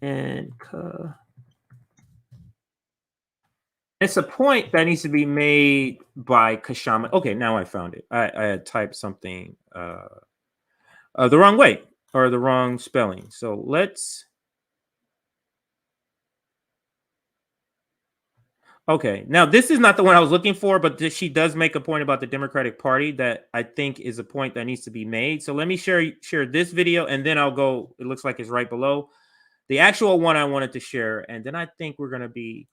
And It's a point that needs to be made by Kashama. Okay, now I found it. I had typed something the wrong way or the wrong spelling. So let's. Okay, now this is not the one I was looking for, but she does make a point about the Democratic Party that I think is a point that needs to be made. So let me share this video, and then I'll go. It looks like it's right below the actual one I wanted to share, and then I think we're gonna be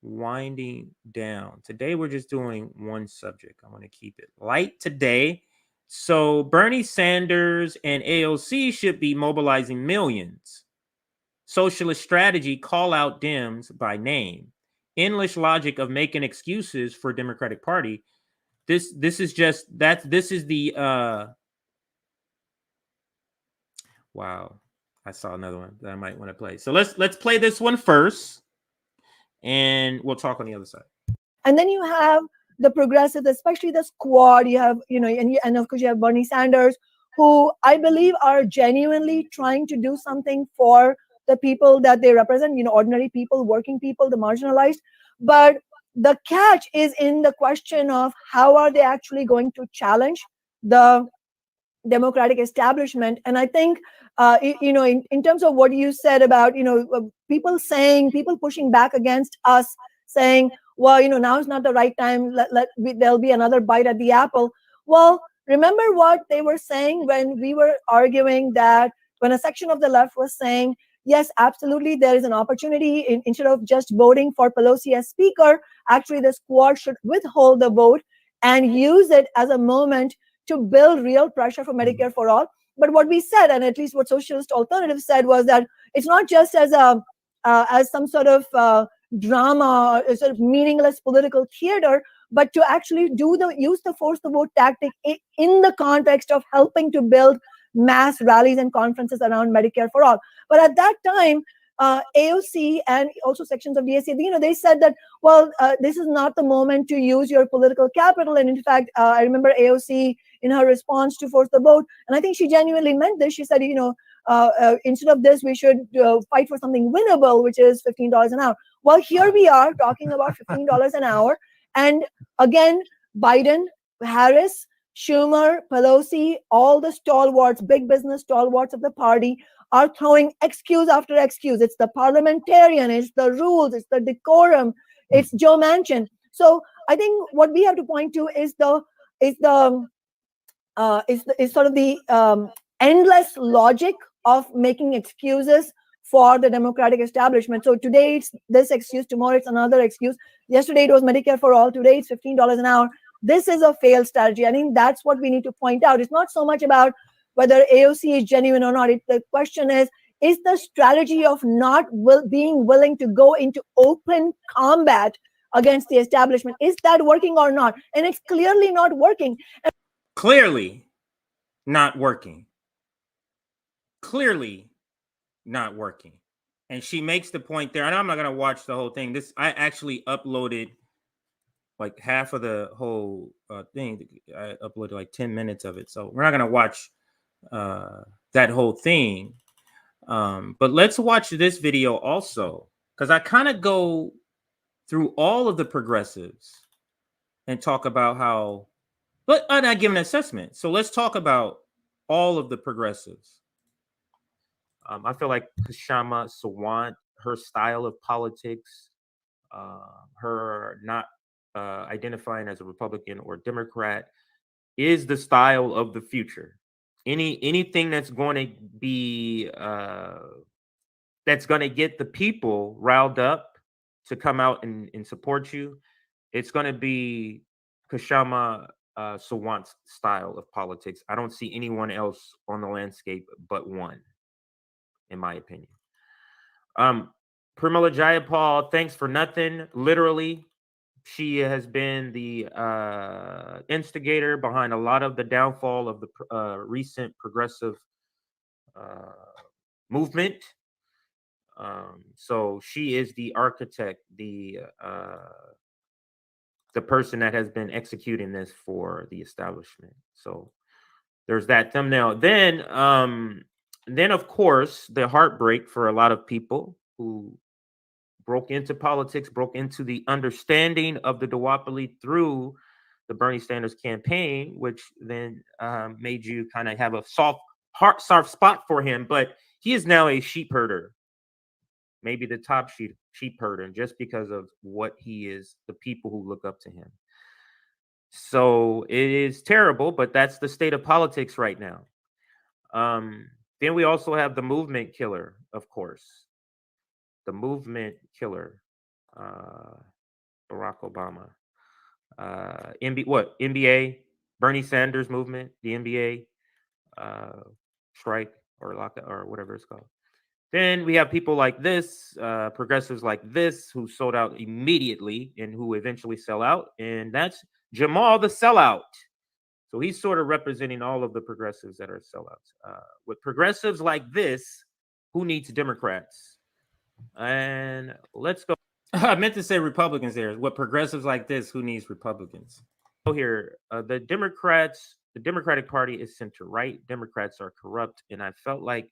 winding down. Today we're just doing one subject. I want to keep it light today. So Bernie Sanders and AOC should be mobilizing millions. Socialist strategy, call out Dems by name. Endless logic of making excuses for Democratic Party. This is just that. This is the wow. I saw another one that I might want to play. So let's play this one first, and we'll talk on the other side. And then you have the progressives, especially the squad. You have, and of course you have Bernie Sanders, who I believe are genuinely trying to do something for the people that they represent, ordinary people, working people, the marginalized. But the catch is in the question of how are they actually going to challenge the Democratic establishment. And I think, in terms of what you said about, people pushing back against us, saying, well, now is not the right time. There'll be another bite at the apple. Well, remember what they were saying when we were arguing that when a section of the left was saying, yes, absolutely, there is an opportunity instead of just voting for Pelosi as speaker, actually the squad should withhold the vote and use it as a moment to build real pressure for Medicare for all. But what we said, and at least what Socialist Alternative said, was that it's not just as some sort of drama, or sort of meaningless political theater, but to actually use the force the vote tactic in the context of helping to build mass rallies and conferences around Medicare for all. But at that time, AOC and also sections of DSA, they said that, well, this is not the moment to use your political capital. And in fact, I remember AOC in her response to force the vote, and I think she genuinely meant this. She said, instead of this, we should fight for something winnable, which is $15 an hour. Well, here we are talking about $15 an hour. And again, Biden, Harris, Schumer, Pelosi, all the stalwarts, big business stalwarts of the party are throwing excuse after excuse. It's the parliamentarian, it's the rules, it's the decorum, it's Joe Manchin. So I think what we have to point to is sort of the endless logic of making excuses for the Democratic establishment. So today it's this excuse, tomorrow it's another excuse. Yesterday it was Medicare for all, today it's $15 an hour. This is a failed strategy. I think that's what we need to point out. It's not so much about whether AOC is genuine or not. The question is the strategy of not being willing to go into open combat against the establishment, is that working or not? And it's clearly not working. Clearly not working. Clearly not working. And she makes the point there, and I'm not going to watch the whole thing. I actually uploaded like half of the whole thing. I uploaded like 10 minutes of it. So we're not going to watch that whole thing. But let's watch this video also, because I kind of go through all of the progressives and talk about how, but I'm not giving an assessment. So let's talk about all of the progressives. I feel like Kashama Sawant, her style of politics, her not identifying as a Republican or Democrat, is the style of the future. Anything that's going to be that's going to get the people riled up to come out and support you, it's going to be Kashama Sawant's style of politics. I don't see anyone else on the landscape but one, in my opinion. Pramila Jayapal, thanks for nothing. Literally, she has been the instigator behind a lot of the downfall of the recent progressive movement. So she is the architect, the person that has been executing this for the establishment. So there's that thumbnail. Then of course, the heartbreak for a lot of people who broke into politics, broke into the understanding of the duopoly through the Bernie Sanders campaign, which then made you kind of have a soft spot for him. But he is now a sheep herder, maybe the top sheep herder, just because of what he is, the people who look up to him. So it is terrible, but that's the state of politics right now. Then we also have the movement killer, of course. The movement killer, Barack Obama. NBA, Bernie Sanders movement, the NBA strike or lockout or whatever it's called. Then we have people like this, progressives like this, who sold out immediately and who eventually sell out, and that's Jamal the sellout. So he's sort of representing all of the progressives that are sellouts. With progressives like this, who needs Democrats? And let's go. I meant to say Republicans there. With progressives like this, who needs Republicans? So here, the Democratic Party is center-right. Democrats are corrupt, and I felt like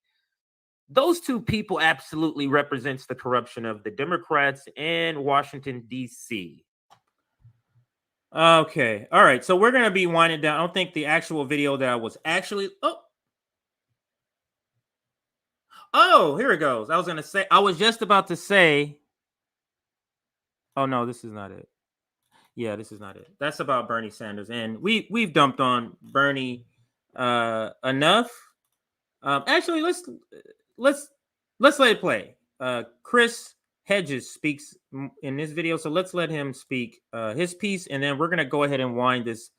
those two people absolutely represents the corruption of the Democrats and Washington, D.C. Okay. All right. So we're going to be winding down. I don't think the actual video that I was actually... Oh, here it goes. I was just about to say... Oh, no, this is not it. Yeah, this is not it. That's about Bernie Sanders. And we've dumped on Bernie enough. Actually, let's let it play. Chris Hedges speaks in this video, so let's let him speak his piece, and then we're gonna go ahead and wind this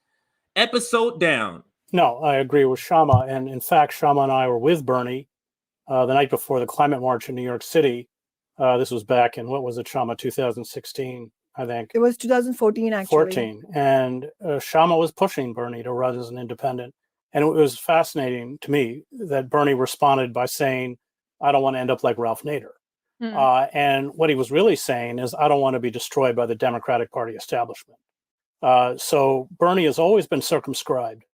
episode down. No, I agree with Shama, and in fact, Shama and I were with Bernie the night before the climate march in New York City. This was back in, what was it, Shama, 2016, I think. It was 2014, actually. 14, and Shama was pushing Bernie to run as an independent. And it was fascinating to me that Bernie responded by saying, I don't want to end up like Ralph Nader. And what he was really saying is, I don't want to be destroyed by the Democratic Party establishment. So Bernie has always been circumscribed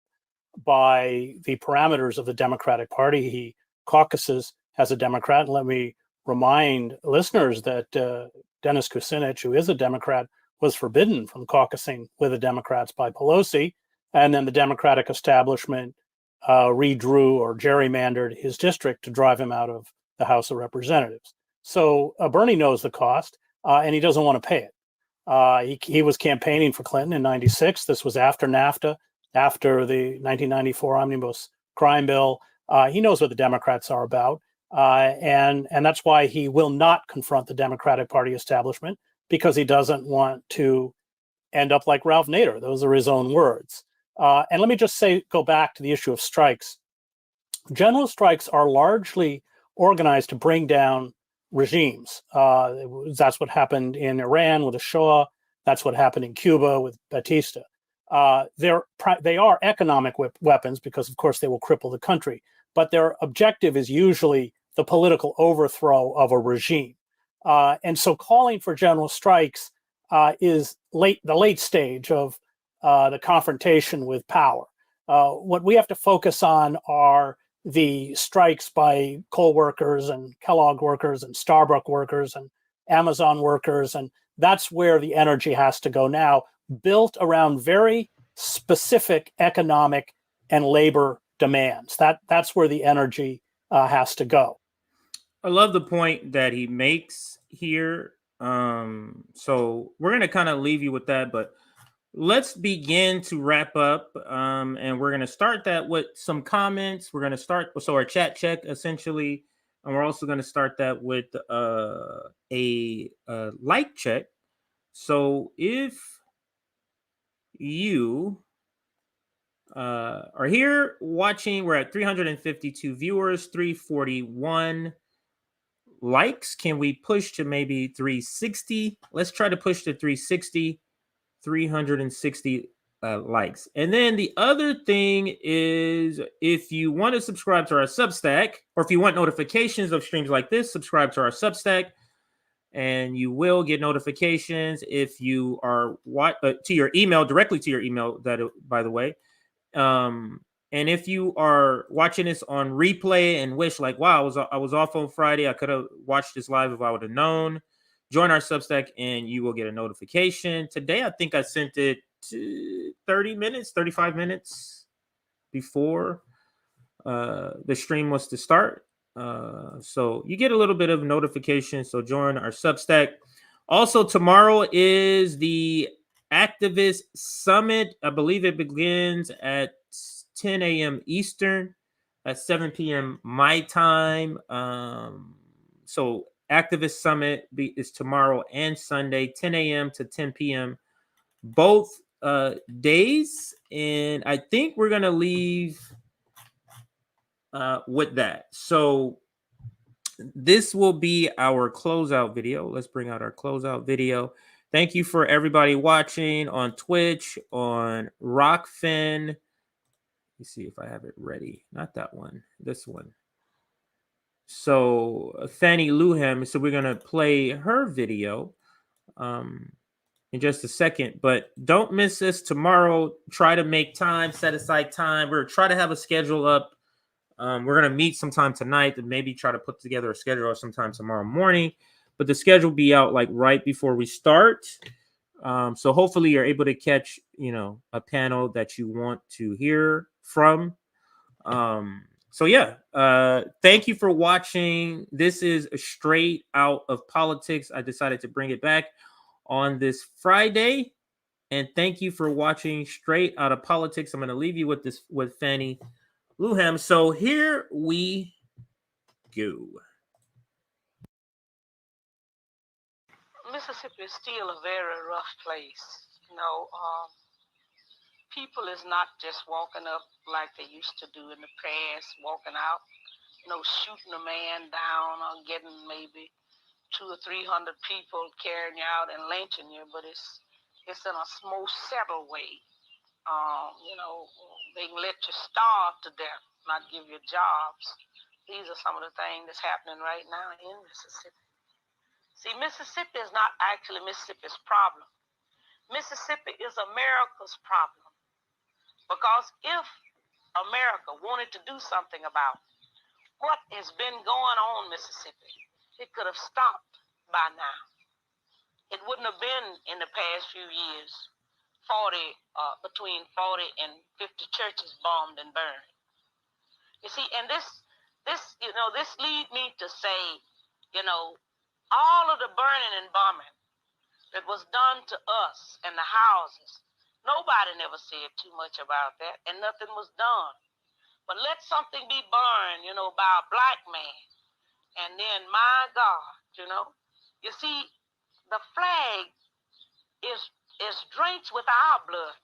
by the parameters of the Democratic Party. He caucuses as a Democrat. And let me remind listeners that Dennis Kucinich, who is a Democrat, was forbidden from caucusing with the Democrats by Pelosi. And then the Democratic establishment redrew or gerrymandered his district to drive him out of the House of Representatives. So Bernie knows the cost, and he doesn't want to pay it. He was campaigning for Clinton in '96. This was after NAFTA, after the 1994 Omnibus Crime Bill. He knows what the Democrats are about, and that's why he will not confront the Democratic Party establishment, because he doesn't want to end up like Ralph Nader. Those are his own words. And let me just go back to the issue of strikes. General strikes are largely organized to bring down regimes. That's what happened in Iran with the Shah. That's what happened in Cuba with Batista. They are economic weapons because, of course, they will cripple the country. But their objective is usually the political overthrow of a regime. And so calling for general strikes is the late stage of the confrontation with power. What we have to focus on are the strikes by coal workers and Kellogg workers and Starbucks workers and Amazon workers. And that's where the energy has to go now, built around very specific economic and labor demands. That's where the energy has to go. I love the point that he makes here. So we're going to kind of leave you with that, but let's begin to wrap up, and we're going to start that with some comments. We're going to start, so our chat check essentially, and we're also going to start that with a like check. So if you are here watching, we're at 352 viewers, 341 likes. Can we push to maybe 360? Let's try to push to 360. 360 likes. And then the other thing is, if you want to subscribe to our Substack, or if you want notifications of streams like this, subscribe to our Substack, and you will get notifications if you are to your email, directly to your email, that, by the way. And if you are watching this on replay and wish, like, wow, I was off on Friday, I could have watched this live if I would have known, join our Substack and you will get a notification. Today, I think I sent it 35 minutes before the stream was to start. So you get a little bit of notification. So join our Substack. Also, tomorrow is the Activist Summit. I believe it begins at 10 a.m. Eastern, at 7 p.m. my time. So Activist Summit is tomorrow and Sunday, 10 a.m. to 10 p.m. both days. And I think we're going to leave with that. So this will be our closeout video. Let's bring out our closeout video. Thank you for everybody watching on Twitch, on Rockfin. Let me see if I have it ready. Not that one, this one. So Fannie Lou Hamer. So we're going to play her video in just a second, but don't miss us tomorrow. Try to make time, set aside time. We're trying to have a schedule up. We're going to meet sometime tonight and maybe try to put together a schedule sometime tomorrow morning, but the schedule will be out like right before we start. So hopefully you're able to catch, a panel that you want to hear from. So yeah, thank you for watching. This is Straight Out of Politics. I decided to bring it back on this Friday, and thank you for watching Straight Out of Politics. I'm going to leave you with Fannie Lou Hamer. So here we go. Mississippi is still a very rough place. People is not just walking up like they used to do in the past, walking out, shooting a man down or getting maybe 200 or 300 people carrying you out and lynching you, but it's in a more settled way. They can let you starve to death, not give you jobs. These are some of the things that's happening right now in Mississippi. See, Mississippi is not actually Mississippi's problem. Mississippi is America's problem. Because if America wanted to do something about what has been going on in Mississippi, it could have stopped by now. It wouldn't have been in the past few years between 40 and 50 churches bombed and burned. You see, and this lead me to say, all of the burning and bombing that was done to us and the houses, nobody never said too much about that, and nothing was done. But let something be burned, by a black man, and then, my God, you see, the flag is drenched with our blood.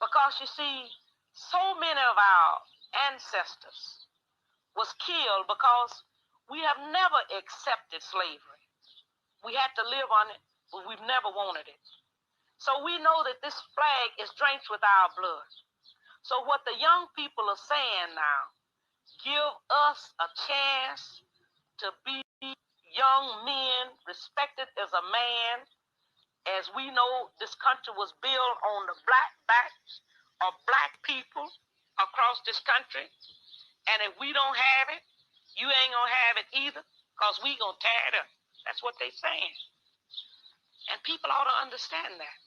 Because, you see, so many of our ancestors was killed because we have never accepted slavery. We had to live on it, but we've never wanted it. So we know that this flag is drenched with our blood. So what the young people are saying now, give us a chance to be young men, respected as a man, as we know this country was built on the black backs of black people across this country. And if we don't have it, you ain't gonna have it either, because we gonna tear it up. That's what they saying. And people ought to understand that.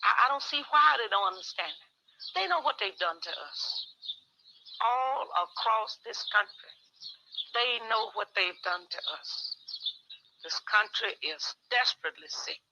I don't see why they don't understand it. They know what they've done to us. All across this country, they know what they've done to us. This country is desperately sick.